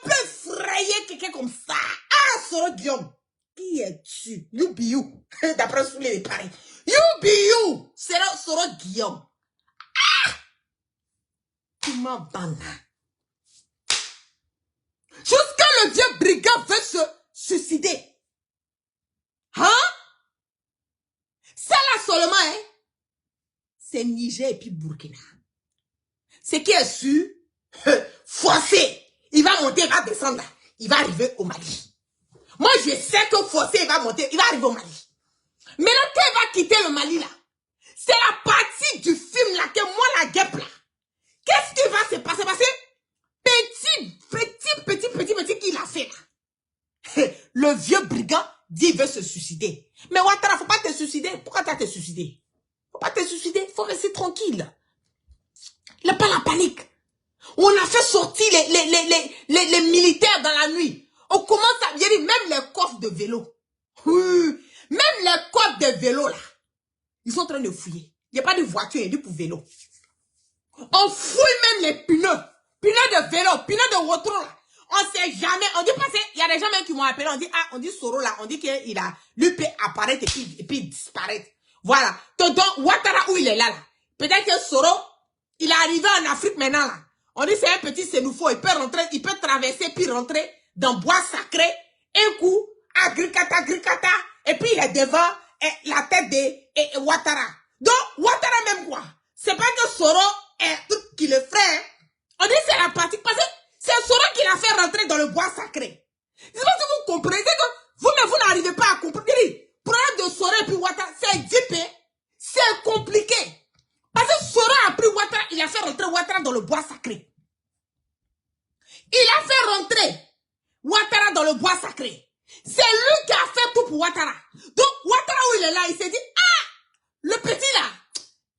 peut frayer quelqu'un comme ça. Ah, Soro Giom, qui es-tu? You be you. D'après Soulé les paris. You be you. C'est Soro Giom. Ah! Tu m'en bannes. Jusqu'à le vieux brigand veut se suicider. Hein? Ça là seulement, hein? C'est Niger et puis Burkina. Ce qui est sûr, forcé. Il va monter, il va descendre. Il va arriver au Mali. Moi, je sais que forcé, il va monter, il va arriver au Mali. Mais là, quand il va quitter le Mali, là, c'est la partie du film, là, que moi, la guêpe, là. Qu'est-ce qui va se passer? Parce que petit qu'il a fait, là. Le vieux brigand dit qu'il veut se suicider. Mais Ouattara, faut pas te suicider. Pourquoi tu vas te suicider? Faut pas te suicider, faut rester tranquille. Il n'a pas la panique. On a fait sortir les militaires dans la nuit. On commence à dire même les coffres de vélo. Oui, même les coffres de vélo là. Ils sont en train de fouiller. Il n'y a pas de voiture, il y a pour vélo. On fouille même les pneus. Pneus de vélo, pneus de voiture là. On sait jamais. On dit parce qu'il y a des gens même qui m'ont appelé. On dit, ah, on dit Soro là. On dit qu'il a, lui peut apparaître et puis disparaître. Voilà. Donc, Ouattara où il est là. Peut-être que Soro, il est arrivé en Afrique maintenant là. On dit c'est un petit sénoufo. Il peut rentrer, il peut traverser puis rentrer dans bois sacré. Un coup, agricata. Et puis il est devant la tête de Ouattara. Donc, Ouattara même quoi. C'est pas que Soro est tout qui le ferait. On dit c'est la pratique parce que c'est Soro qui l'a fait rentrer dans le bois sacré. Je sais pas si vous comprenez que vous n'arrivez pas à comprendre. Le problème de Soro et puis Ouattara, c'est deep, c'est compliqué. Parce que Soro a pris Ouattara, il a fait rentrer Ouattara dans le bois sacré. Il a fait rentrer Ouattara dans le bois sacré. C'est lui qui a fait tout pour Ouattara. Donc Ouattara où il est là, il s'est dit, ah, le petit là,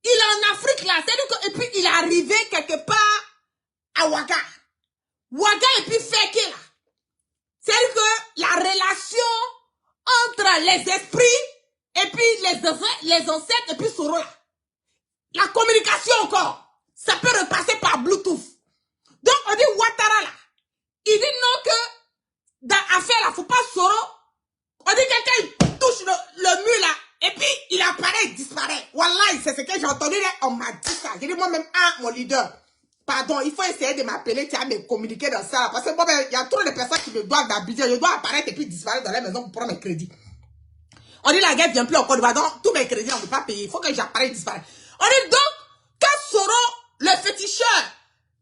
il est en Afrique là. Et puis il est arrivé quelque part à Ouaga. Ouaga et puis Feke là. C'est-à-dire que la relation entre les esprits et puis les ancêtres et puis Soro là. La communication encore. Ça peut repasser par Bluetooth. Donc on dit Ouattara là. Il dit non que dans l'affaire là, faut pas Soro. On dit quelqu'un touche le mur là. Et puis il apparaît, il disparaît. Wallah, c'est ce que j'ai entendu là. On m'a dit ça. J'ai dit moi-même, ah mon leader. Pardon, il faut essayer de m'appeler, tu as me communiquer dans ça. Parce que bon, ben, il y a trop de personnes qui me doivent d'habiter. Je dois apparaître et puis disparaître dans la maison pour prendre mes crédits. On dit la guerre vient plus en Côte d'Ivoire. Donc, tous mes crédits, on ne peut pas payer. Il faut que j'apparaisse et disparaisse. On dit donc, quand Soro, le féticheur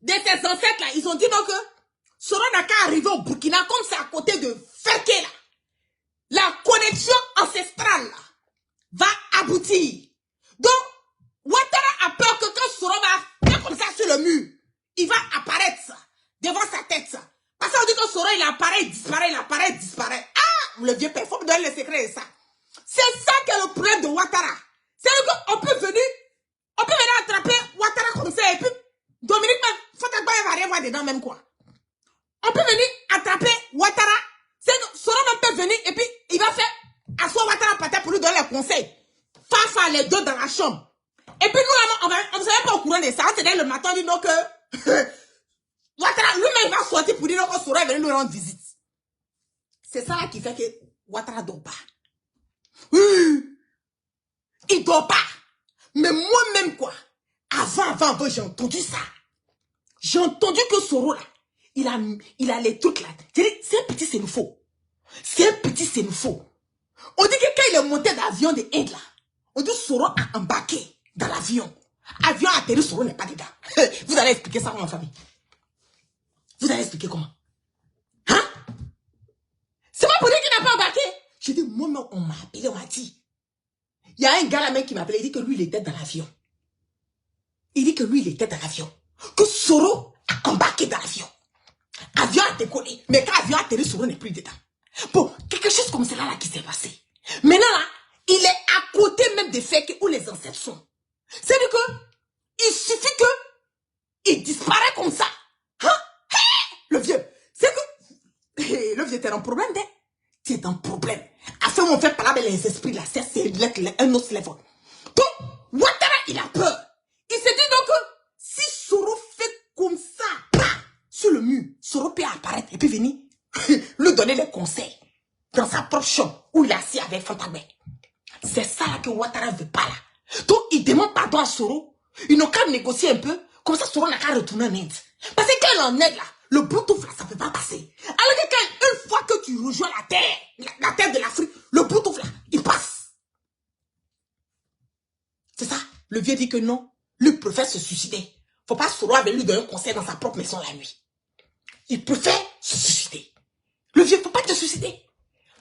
de ses ancêtres là, ils ont dit donc que Soro n'a qu'à arriver au Burkina, comme c'est à côté de Feke là. La connexion ancestrale là, va aboutir. Donc, Ouattara a peur que quand Soro va faire comme ça sur le mur, il va apparaître ça, devant sa tête ça. Parce qu'on dit que Soro, il apparaît, il disparaît, il apparaît, il disparaît. Ah, le vieux père, il faut me donner le secret de ça. C'est ça qui est le problème de Ouattara. C'est-à-dire qu'on peut venir attraper Ouattara comme ça et puis Dominique, Fatakba va rien voir dedans même quoi. On peut venir attraper Ouattara. C'est que Soro peut venir et puis il va faire asseoir Ouattara par terre pour lui donner les conseils. Face les deux dans la chambre. Et puis nous, on ne savait pas au courant de ça. C'est le matin, on dit donc que Ouattara, lui-même, il va sortir pour dire que Soro est venu lui rendre visite. C'est ça qui fait que Ouattara ne dort pas. Il dort pas. Mais moi-même, quoi, avant, j'ai entendu ça. J'ai entendu que Soro, là, il a les trucs là. C'est un petit sénoufo. C'est un petit sénoufo. On dit que quand il est monté dans l'avion de Inde, là, on dit Soro a embarqué dans l'avion. Avion atterri, Soro n'est pas dedans. Vous allez expliquer ça à ma famille. Vous allez expliquer comment? Hein? C'est pas pour dire qu'il n'a pas embarqué. J'ai dit, moi, on m'a appelé, on m'a dit. Il y a un gars là-même qui m'a appelé, il dit que lui, il était dans l'avion. Il dit que lui, il était dans l'avion. Que Soro a embarqué dans l'avion. Avion a décollé. Mais quand l'avion a atterri, Soro n'est plus dedans. Bon, quelque chose comme cela là qui s'est passé. Maintenant là, il est à côté même des faits où les ancêtres sont. C'est-à-dire que, il suffit que, il disparaît comme ça. Hein? Hey, le vieux. C'est que, le vieux, t'es dans un problème, tu es un problème. Afin on fait parler les esprits là, c'est un autre level. Donc, Ouattara, il a peur. Il se dit donc que si Soro fait comme ça, sur le mur, Soro peut apparaître et puis venir lui donner les conseils dans sa propre chambre où il est assis avec Fantabé. C'est ça là que Ouattara ne veut pas là. Donc, il demande pardon à Soro. Ils n'ont qu'à négocier un peu, comme ça Soro n'a qu'à retourner en Inde. Parce que quand il est en Inde là, le Bluetooth là, ça ne peut pas passer. Alors que quand, une fois que tu rejoins la terre de l'Afrique, le Bluetooth là, il passe. C'est ça. Le vieux dit que non. Lui préfère se suicider. Faut pas Soro avec lui donner un conseil dans sa propre maison la nuit. Il préfère se suicider. Le vieux, faut pas te suicider.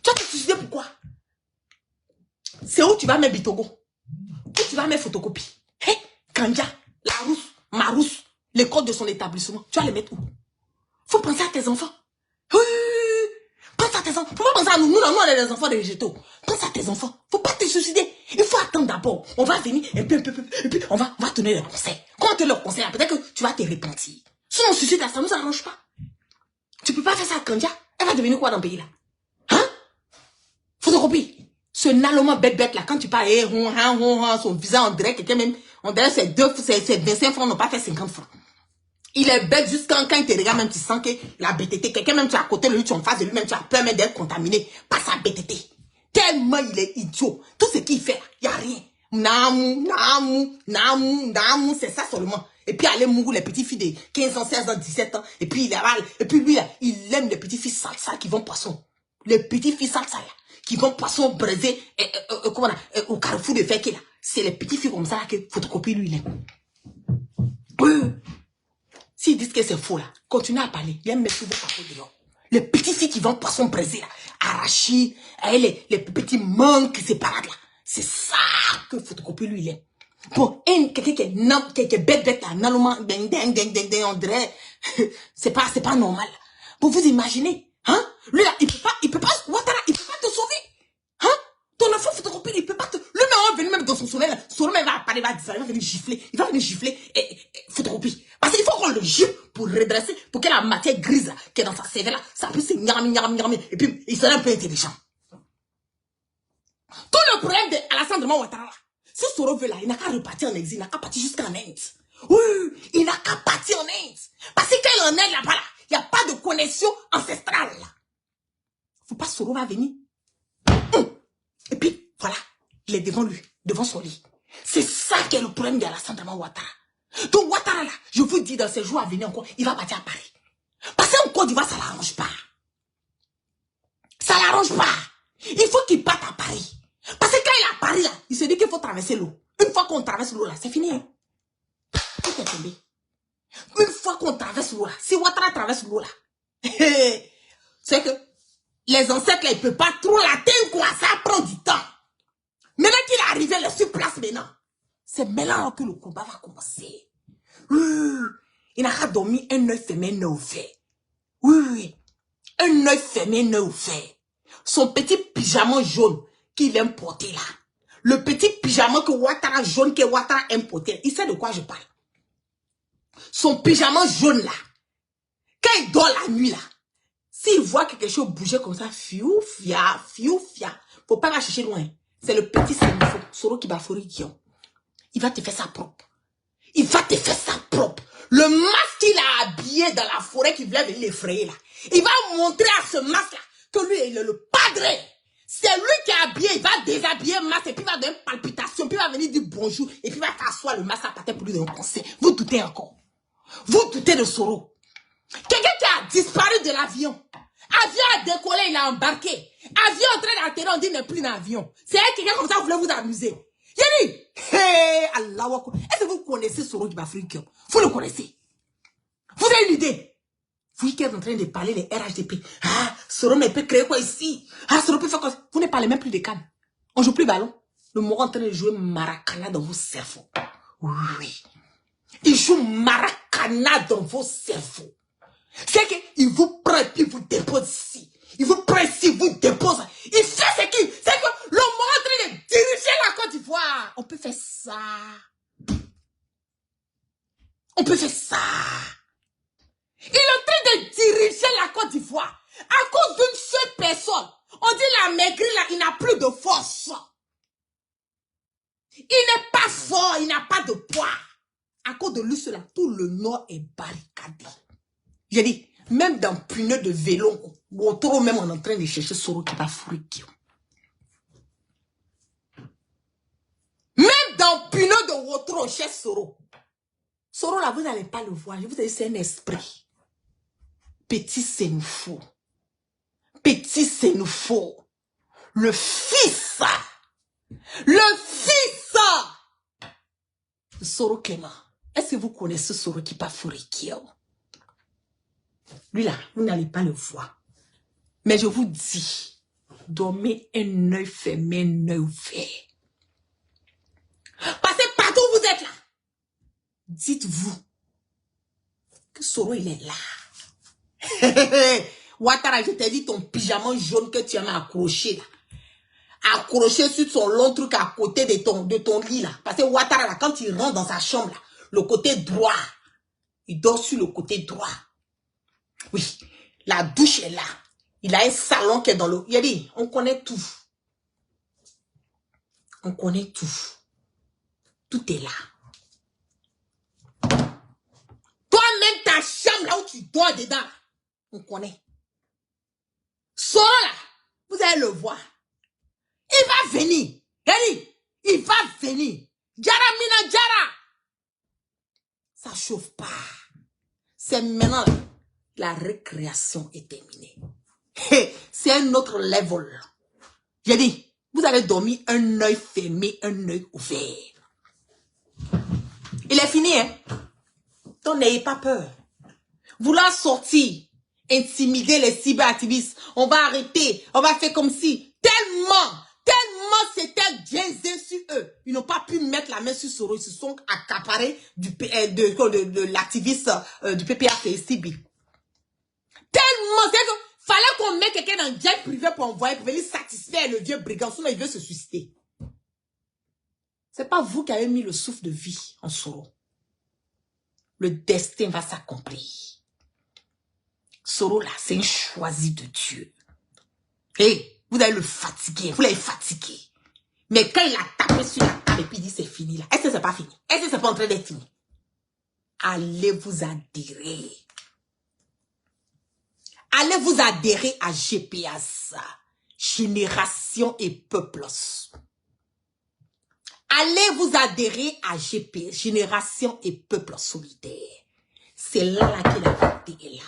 Tu vas te suicider pourquoi? C'est où tu vas mettre Bitogo? Où tu vas mettre photocopie? Hé, Kanja, la rousse, Marousse, les codes de son établissement. Tu vas les mettre où? Faut penser à tes enfants. Oui. Pense à tes enfants. Faut pas penser à nous. Nous, on est les enfants des végétaux. Pense à tes enfants. Faut pas te suicider. Il faut attendre d'abord. On va venir et puis on va te donner les conseils. Quand on te donne les conseils, peut-être que tu vas te repentir. Si Si on suscite là, ça ne nous arrange pas. Tu peux pas faire ça à Kandia. Elle va devenir quoi dans le pays là? Hein? Photocopie. Ce naloma bête là, quand tu parles, son visa, on dirait quelqu'un même, on dirait c'est 25 francs, n'ont pas fait 50 francs. Il est bête jusqu'à quand il te regarde, même tu sens que la BTT, quelqu'un même tu es à côté de lui, tu es en face de lui, même tu as peur même d'être contaminé par sa BTT. Tellement il est idiot. Tout ce qu'il fait, il n'y a rien. Namou, c'est ça seulement. Et puis aller mourir les petites filles de 15 ans, 16 ans, 17 ans. Et puis lui là, il aime les petites filles sales qui vont poisson. Les petites filles sales là, qui vont poisson braisé au carrefour de Fekela. C'est les petites filles comme ça là que photocopie lui il aime. S'ils disent que c'est faux là, continuez à parler. Il aime mettre vos papiers dehors. Les petites filles qui vont poisson braisé là, arracher, les petits manques séparés là. C'est ça que photocopie lui il aime. Pour quelqu'un qui est bête là, on dirait, c'est pas normal. Pour vous imaginer, hein? Lui là, il peut pas, Ouattara, il peut pas te sauver. Hein? Ton enfant photocopie, il peut pas te, lui même va venir même dans son soleil là, son même va apparaître, il va venir gifler, et photocopie. Parce qu'il faut qu'on le gifle pour redresser, pour que la matière grise là, qui est dans sa cervelle là, ça puisse se nyarami, et puis il sera un peu intelligent. Tout le problème d'Alassane Ouattara là, si Soro veut là, il n'a qu'à repartir en exil, il n'a qu'à partir jusqu'en Inde. Oui, il n'a qu'à partir en Inde. Parce que quand il est en Inde là-bas là, il n'y a pas de connexion ancestrale là. Faut pas Soro va venir. Et puis, voilà, il est devant lui, devant son lit. C'est ça qui est le problème d'Alassane Ouattara. Donc Ouattara là, je vous dis dans ces jours à venir encore, il va partir à Paris. Parce qu'en Côte d'Ivoire, ça l'arrange pas. Ça l'arrange pas. Il faut qu'il parte à Paris. Parce que quand il est à Paris là, il se dit qu'il faut traverser l'eau. Une fois qu'on traverse l'eau là, c'est fini. Hein? Tout est tombé. Une fois qu'on traverse l'eau là, si Ouattara traverse l'eau là, c'est que les ancêtres là, ils ne peuvent pas trop l'atteindre quoi, ça prend du temps. Maintenant qu'il est arrivé là sur place maintenant, c'est maintenant que le combat va commencer. Il n'a qu'à dormir un œil fermé, un œil ouvert. Oui, un œil fermé, un œil ouvert. Son petit pyjama jaune qu'il aime porter là. Le petit pyjama que Ouattara jaune que Ouattara aime porter. Il sait de quoi je parle. Son pyjama jaune là. Quand il dort la nuit là. S'il voit quelque chose bouger comme ça, fioufia. Faut pas la chercher loin. C'est le petit Soro qui va fourrer Guillaume. Il va te faire ça propre. Il va te faire ça propre. Le masque qu'il a habillé dans la forêt qui voulait venir l'effrayer là. Il va montrer à ce masque là que lui il est le padre. C'est lui qui est habillé, il va déshabiller le masque et puis il va donner une palpitation, puis il va venir dire bonjour et puis il va t'asseoir le masque à partir pour lui donner un conseil. Vous doutez encore. Vous doutez de Soro. Quelqu'un qui a disparu de l'avion. Avion a décollé, il a embarqué. Avion en train d'atterrir, on dit n'est plus dans l'avion. C'est quelqu'un comme ça vous voulez vous amuser. J'ai dit, Allah, est-ce que vous connaissez Soro du Bafrique? Vous le connaissez? Vous avez une idée? Vous qui êtes en train de parler des RHDP. Ah, Soro ne peut créer quoi ici? Ah, Soro peut faire quoi? Vous ne parlez même plus de canne. On joue plus ballon. Le mot en train de jouer maracana dans vos cerveaux. Oui. Il joue maracana dans vos cerveaux. C'est qu'il vous prend puis vous dépose ici. Il vous prend ici, vous dépose. Il fait ce qu'il... C'est que le mot en train de diriger la Côte d'Ivoire. On peut faire ça. On peut faire ça. Il est en train de diriger la Côte d'Ivoire. À cause d'une seule personne. On dit la maigrie là, il n'a plus de force. Il n'est pas fort, il n'a pas de poids. À cause de lui, cela, tout le nord est barricadé. J'ai dit, même dans pneu de vélo, Ouattara même on est en train de chercher Soro qui va fourrer. Même dans pneu de Ouattara, on cherche Soro. Soro là, vous n'allez pas le voir. Je vous ai dit, c'est un esprit. Petit Sénoufo. Petit Sénoufo. Le fils. Le fils de Soro Clément. Est-ce que vous connaissez Soro qui pas fourré? Lui là, vous n'allez pas le voir. Mais je vous dis, dormez un œil fermé, un œil ouvert. Passez partout où vous êtes là. Dites-vous que Soro il est là. Ouattara, je t'ai dit ton pyjama jaune que tu as accroché là. Accroché sur son long truc à côté de ton lit là. Parce que Ouattara là, quand il rentre dans sa chambre là, le côté droit, Il dort sur le côté droit. Oui, la douche est là. Il a un salon qui est dans le... Il a dit, on connaît tout. On connaît tout. Tout est là. Toi-même, ta chambre là où tu dors dedans, on connaît. Soro là, vous allez le voir. Il va venir. Il va venir. Jara mina jara. Ça chauffe pas. C'est maintenant la récréation est terminée. C'est un autre level. J'ai dit, vous allez dormir un œil fermé, un œil ouvert. Il est fini, hein? Donc n'ayez pas peur. Vouloir sortir, intimider les cyberactivistes, on va arrêter, on va faire comme si, tellement c'était biaisé sur eux. Ils n'ont pas pu mettre la main sur Soro, ils se sont accaparés de l'activiste du PPA-CSTB. Tellement, c'est que fallait qu'on mette quelqu'un dans le jet privé pour envoyer, pour venir satisfaire le vieux brigand, sinon il veut se suicider. C'est pas vous qui avez mis le souffle de vie en Soro. Le destin va s'accomplir. Soro là, c'est un choisi de Dieu. Et vous allez le fatiguer, vous l'avez fatigué. Mais quand il a tapé sur la table et puis il dit c'est fini là, est-ce que c'est pas fini? Est-ce que c'est pas en train d'être fini? Allez vous adhérer. Allez vous adhérer à GPS, Génération et Peuples. Allez vous adhérer à GPS, Génération et Peuples Solidaires. C'est là que la vérité est là.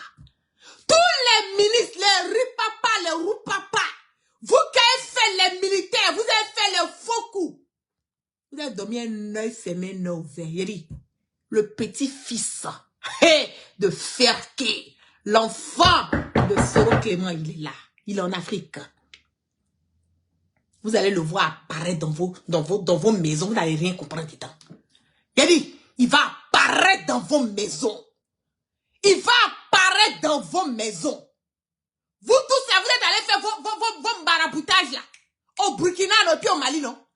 Tous les ministres, les roupapas, vous qui avez fait les militaires, vous avez fait les faux coups. Vous avez dormi un œil fermé, un œil ouvert. Le petit-fils de Ferké, l'enfant de Soro Clément, il est là. Il est en Afrique. Vous allez le voir apparaître dans vos maisons. Vous n'allez rien comprendre dedans. Il va apparaître dans vos maisons. Il va apparaître dans vos maisons. Vous tous, là, vous êtes allés faire vos maraboutages là. Au Burkina, et puis au Mali, non?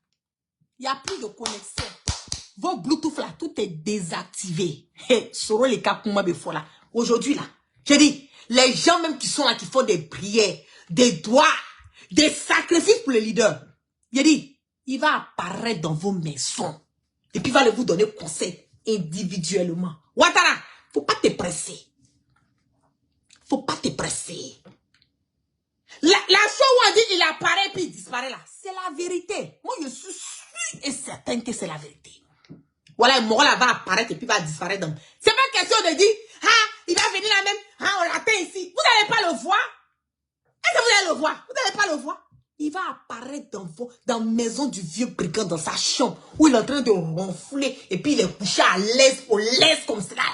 Il n'y a plus de connexion. Vos Bluetooth là, tout est désactivé. Soro les Kakuma Befo là. Aujourd'hui là, j'ai dit, les gens même qui sont là, qui font des prières, des doigts, des sacrifices pour les leaders. J'ai dit, il va apparaître dans vos maisons. Et puis il va vous donner conseil individuellement. Ouattara, faut pas te presser. Faut pas te presser. La chose où on dit il apparaît puis il disparaît là, c'est la vérité. Moi je suis sûr et certain que c'est la vérité. Voilà, Moro là va apparaître et puis va disparaître. C'est pas question de dire, ah, il va venir là même, ah, on l'attend ici. Vous n'allez pas le voir. Est-ce que vous allez le voir? Vous n'allez pas le voir. Il va apparaître dans la maison du vieux brigand, dans sa chambre, où il est en train de ronfler, et puis il est couché à l'aise, au l'aise comme cela.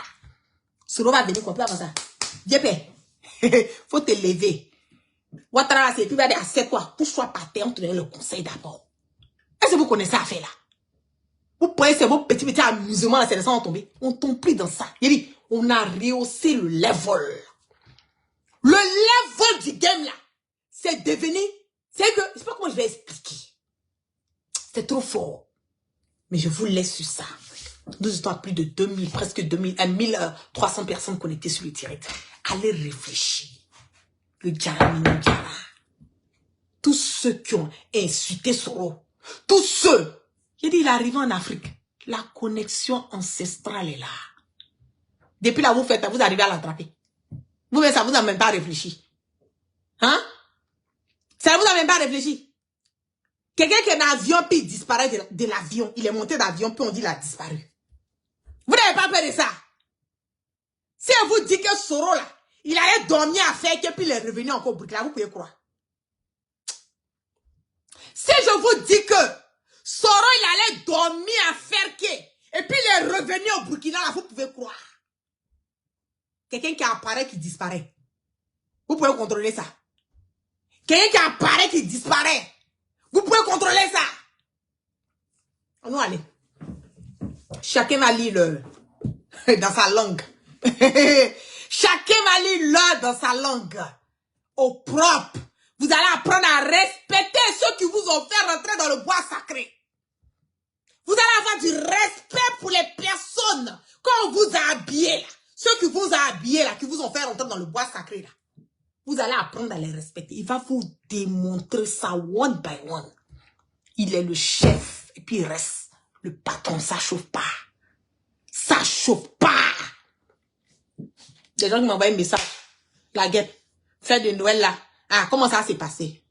Soro va venir comme ça. Viens, faut te lever. Ouattara, c'est puis il va dire, assieds-toi, pousse-toi par terre, on te donne le conseil d'abord. Est-ce que vous connaissez ça affaire là? Vous prenez ces petits amusements là, c'est les gens tombés. On tombe plus dans ça. Il dit, on a rehaussé le level. Le level du game là, c'est devenu, c'est que, je sais pas comment je vais expliquer. C'est trop fort. Mais je vous laisse sur ça. Nous étions à plus de 2000, presque 2000, 1300 personnes connectées sur le direct. Allez réfléchir. Le Djara Mino Djara. Tous ceux qui ont insulté Soro. Tous ceux. J'ai dit, il est arrivé en Afrique. La connexion ancestrale est là. Depuis là, vous arrivez à l'attraper. Vous, ça vous a même pas réfléchi. Hein? Ça vous a même pas réfléchi. Quelqu'un qui est dans l'avion, puis il disparaît de l'avion. Il est monté d'avion, puis on dit qu'il a disparu. Vous n'avez pas peur de ça? Si on vous dit que Soro, là, il allait dormir à Ferké, puis il est revenu encore au Burkina, vous pouvez croire. Si je vous dis que Soro, il allait dormir à Ferké, et puis il est revenu au Burkina, là, vous pouvez croire. Quelqu'un qui apparaît, qui disparaît. Vous pouvez contrôler ça. Quelqu'un qui apparaît, qui disparaît. Vous pouvez contrôler ça. On va aller. Chacun va lire dans sa langue. Chacun va lire dans sa langue. Au propre. Vous allez apprendre à respecter ceux qui vous ont fait rentrer dans le bois sacré. Vous allez avoir du respect pour les personnes qu'on vous a habillées là. Ceux qui vous ont habillé là, qui vous ont fait rentrer dans le bois sacré là, vous allez apprendre à les respecter. Il va vous démontrer ça one by one. Il est le chef et puis il reste le patron. Ça chauffe pas. Ça chauffe pas. Des gens qui m'envoient un message. La guêpe. Fête de Noël là. Ah, comment ça s'est passé?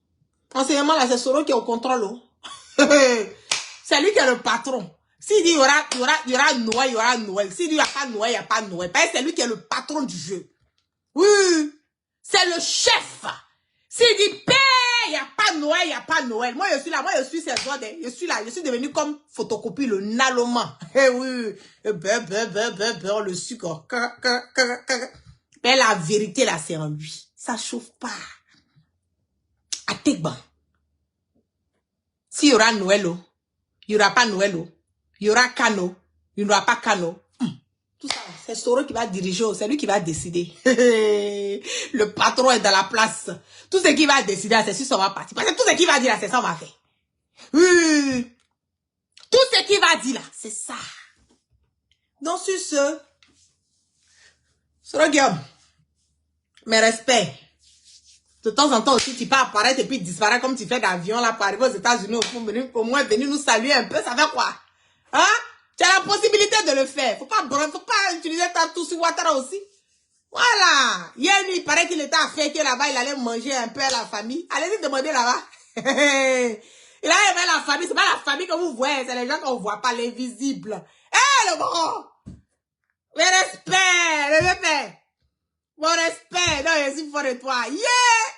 Enseignement là, c'est Soro qui est au contrôle. Oh. C'est lui qui est le patron. S'il dit il y aura Noël, il y aura Noël. S'il dit il n'y a pas Noël, il n'y a pas Noël. Parce que c'est lui qui est le patron du jeu. Oui, c'est le chef. S'il dit paix, il n'y a pas Noël, il n'y a pas Noël. Moi, je suis là, moi, je suis ses ordres. Je suis là, je suis devenu comme photocopie, le naloman. Eh oui, le sucre. Mais la vérité, là, c'est en lui. Ça chauffe pas. À Tegban. S'il y aura Noël, il n'y aura pas Noël. Il y aura Kano, il n'y aura pas Kano. Tout ça, c'est Soro qui va diriger, c'est lui qui va décider. Le patron est dans la place. Tout ce qu'il va décider, c'est si ça va partir. Parce que tout ce qu'il va dire, c'est ça, on va faire. Tout ce qu'il va dire, là, c'est ça. Donc, sur ce, Soro Guillaume, mes respects. De temps en temps aussi, tu peux apparaître et puis disparaître comme tu fais d'avion là pour arriver aux États-Unis au moins venir nous saluer un peu, ça fait quoi? Hein? Tu as la possibilité de le faire. Faut pas utiliser ta tout sur Ouattara aussi. Voilà. Hier, il paraît qu'il était à Féké là-bas, il allait manger un peu à la famille. Allez-y demander là-bas. Il a aimé la famille, c'est pas la famille que vous voyez, c'est les gens qu'on voit pas, les visibles. Le bon! Le respect, le respect. Mon respect, non, je suis fort de toi.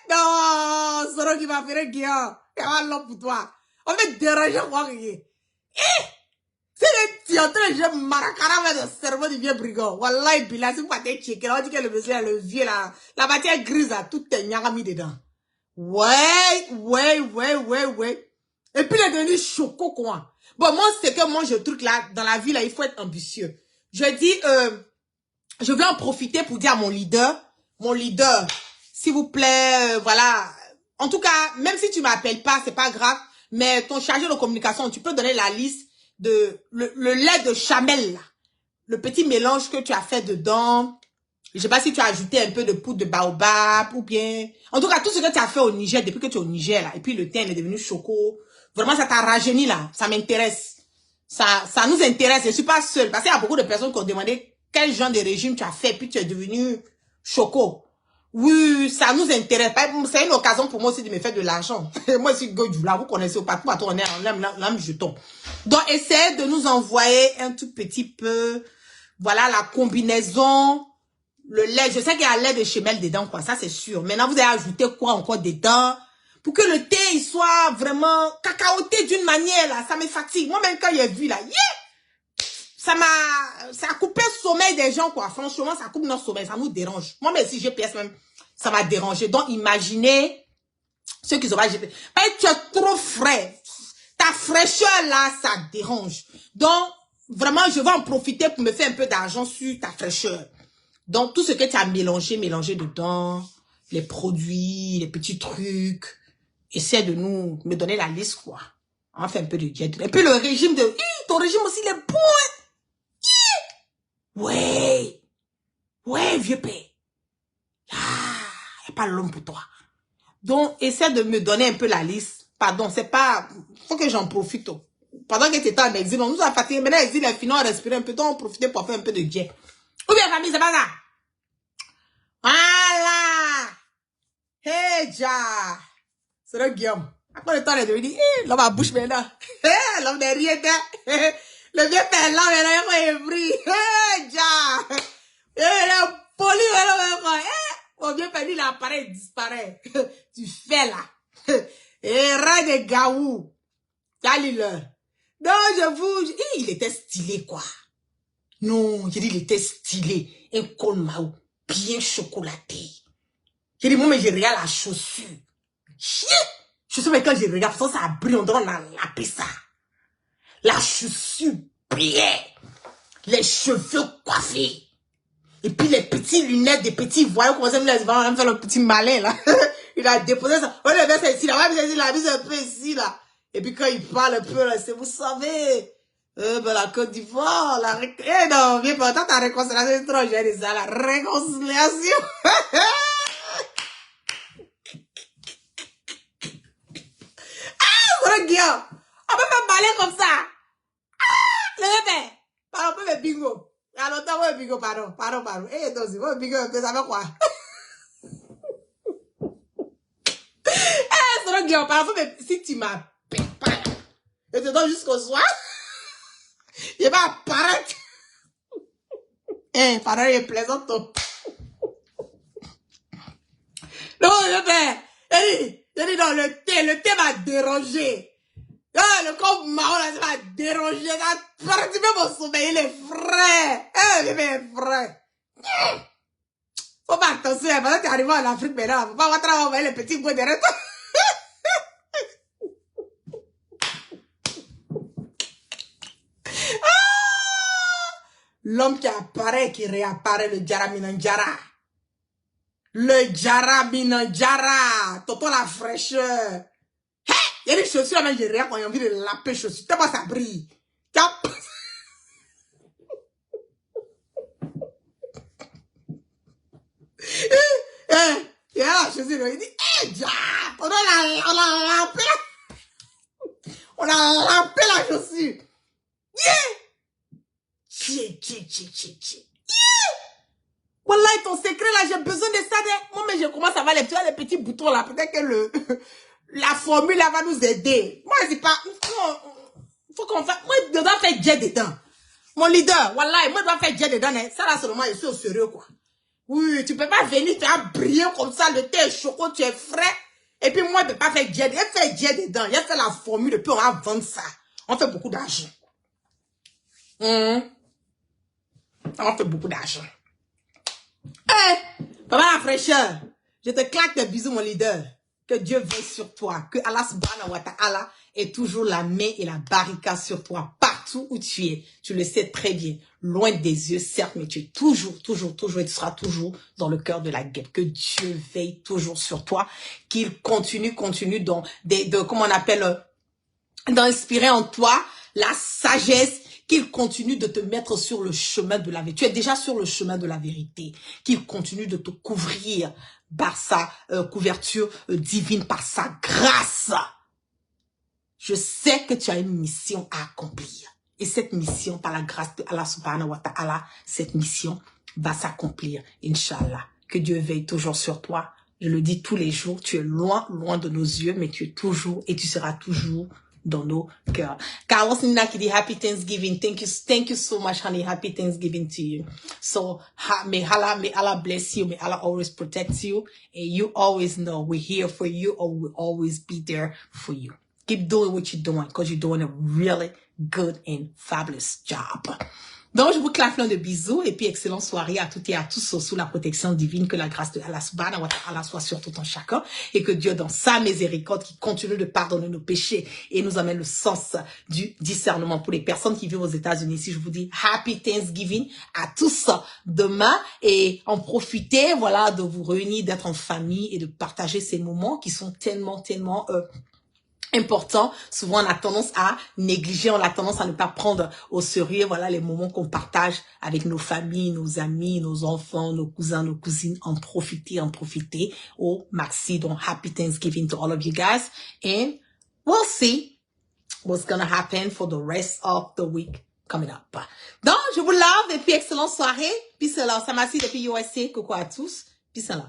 Non, Soro qui m'a fait Guillaume. Il y a l'homme pour toi. On va te déranger, moi, c'est le tiantre, je maracara avec le cerveau du vieux brigand. Wallah, il a si vous partez checker, on dit que le monsieur, le vieux, la matière grise, là, tout est nyagami dedans. Ouais. Et puis, il est devenu choco, quoi. Bon, moi, c'est que moi, je trouve là, dans la vie, là, il faut être ambitieux. Je dis, je vais en profiter pour dire à mon leader, s'il vous plaît, voilà. En tout cas, même si tu m'appelles pas, c'est pas grave, mais ton chargé de communication, tu peux donner la liste de le lait de chamel, là. Le petit mélange que tu as fait dedans. Je sais pas si tu as ajouté un peu de poudre de baobab ou bien... En tout cas, tout ce que tu as fait au Niger, depuis que tu es au Niger, là, et puis le thym est devenu choco. Vraiment, ça t'a rajeuni, là. Ça m'intéresse. Ça nous intéresse. Je suis pas seule. Parce qu'il y a beaucoup de personnes qui ont demandé quel genre de régime tu as fait, puis tu es devenu choco. Oui, ça nous intéresse. C'est une occasion pour moi aussi de me faire de l'argent. Moi, je suis Godjoula, vous connaissez au partout, on est en l'âme jeton. Donc, essayez de nous envoyer un tout petit peu, voilà, la combinaison, le lait. Je sais qu'il y a le lait de chemel dedans, quoi, ça c'est sûr. Maintenant, vous allez ajouter quoi encore dedans pour que le thé, il soit vraiment cacaoté d'une manière, là. Ça me fatigue. Moi-même, quand j'ai vu, là, ça a coupé le sommeil des gens, quoi. Franchement, ça coupe notre sommeil, ça nous dérange. Moi-même, si GPS même, ça m'a dérangé. Donc, imaginez ceux qui sont pas GPS. Tu es trop frais. Ta fraîcheur, là, ça dérange. Donc, vraiment, je vais en profiter pour me faire un peu d'argent sur ta fraîcheur. Donc, tout ce que tu as mélangé dedans, les produits, les petits trucs, essaie de me donner la liste, quoi. On fait un peu de diète. Et puis, le régime de... ton régime aussi, il est bon, hein? Ouais, vieux père. Il n'y a pas l'homme pour toi. Donc, essaie de me donner un peu la liste. Pardon, c'est pas... faut que j'en profite. Pendant que tu étais en exil, on nous a fatigué. Maintenant, l'exil est fini, on respirait un peu. Donc, on profitait pour faire un peu de jet. Ou bien, famille, c'est pas ça. Voilà. Hey, ja. C'est le Guillaume. Après le temps, il est devenu, l'homme à bouche maintenant. L'homme n'est rien. Le vieux père là, il est pris. Ja. Il est poli, mon vieux père, l'appareil disparaît. Tu fais là. Et ras de gaou. Galileur. Non, je vous... il était stylé, quoi. Non, j'ai dit, il était stylé. Un col maou, bien chocolaté. J'ai dit, moi, mais je regarde la chaussure. Chier! Je sais, mais quand je regarde, ça brille, on doit la laper ça. La chaussure bien. Les cheveux coiffés. Et puis les petites lunettes, des petits voyous, comment ça me laisse faire le petit malin, là. Il a déposé ça. On le met ici, là. On va ici, la mise un peu ici, là. Et puis quand il parle un peu, là, c'est, vous savez, Ben la Côte d'Ivoire, eh non, viens pas, ta réconciliation est trop jeune, ça, la réconciliation. Ah, Guillaume, on peut pas parler comme ça. Ah, le bébé, pardon, on peut le bingo. Alors, t'as ouais, bingo, pardon. Eh, donc, c'est bon, bingo, ça fait quoi? Eh, c'est Guillaume, pardon, mais si tu m'appelles pas, je te donne jusqu'au soir. Il va apparaître. Eh, pardon, il est plaisant, toi. Non, j'ai dit, non, le thé m'a dérangé. Ah, le corps marron, là, ça m'a dérangé. Ça a perturbé mon sommeil, il est frais. Eh, il est frais. Faut pas attention, pendant que tu arrives en Afrique, maintenant, faut pas avoir travailler les petits bouts derrière toi. L'homme qui apparaît, qui réapparaît, le Jaraminanjara. Le Jaraminanjara. Tonton la fraîcheur. Il y a des chaussures, mais j'ai rien quand j'ai envie de laper les chaussures. T'as pas ça brille. Il y a la chaussure, il dit, on a lappé la chaussure. Voilà, ton secret là, j'ai besoin de ça. Moi, mais je commence à voir les petits boutons là. Peut-être que la formule là va nous aider. Moi, c'est pas. Faut qu'on fasse. Moi, je dois faire jet dedans. Mon leader, voilà, moi, je dois faire jet dedans. Ça là, seulement, je suis au sérieux, quoi. Oui, tu peux pas venir faire briller comme ça, le thé est chaud, tu es frais. Et puis moi, je peux pas faire jet. Il fait jet dedans. Il fait la formule, et puis on va vendre ça. On fait beaucoup d'argent. On fait beaucoup d'argent. Eh, papa la fraîcheur, je te claque des bisous, mon leader. Que Dieu veille sur toi. Que Allah subhanahu wa ta'ala ait toujours la main et la barricade sur toi. Partout où tu es. Tu le sais très bien. Loin des yeux, certes, mais tu es toujours, et tu seras toujours dans le cœur de la guerre. Que Dieu veille toujours sur toi. Qu'il continue comment on appelle, d'inspirer en toi la sagesse. Qu'il continue de te mettre sur le chemin de la vérité. Tu es déjà sur le chemin de la vérité. Qu'il continue de te couvrir par sa couverture divine, par sa grâce. Je sais que tu as une mission à accomplir. Et cette mission, par la grâce de Allah subhanahu wa ta'ala, cette mission va s'accomplir, Inch'Allah. Que Dieu veille toujours sur toi. Je le dis tous les jours, tu es loin de nos yeux, mais tu es toujours et tu seras toujours dans nos cœurs. Carlos Nina qui dit Happy Thanksgiving. Thank you so much, honey. Happy Thanksgiving to you. So may Allah bless you. May Allah always protect you. And you always know we're here for you, or we'll always be there for you. Keep doing what you're doing, because you're doing a really good and fabulous job. Donc, je vous claque plein de bisous et puis excellente soirée à toutes et à tous sous la protection divine. Que la grâce de Allah subhanahu wa ta'ala soit sur tout un chacun et que Dieu, dans sa miséricorde, qui continue de pardonner nos péchés et nous amène le sens du discernement. Pour les personnes qui vivent aux États-Unis, ici, je vous dis Happy Thanksgiving à tous demain et en profitez, voilà, de vous réunir, d'être en famille et de partager ces moments qui sont tellement important. Souvent, on a tendance à négliger, on a tendance à ne pas prendre au sérieux, voilà, les moments qu'on partage avec nos familles, nos amis, nos enfants, nos cousins, nos cousines. En profiter au maxi. Donc, happy Thanksgiving to all of you guys. And we'll see what's gonna happen for the rest of the week coming up. Donc, je vous love et puis excellente soirée. Peace out. Ça m'a dit depuis USA. Coucou à tous. Peace out.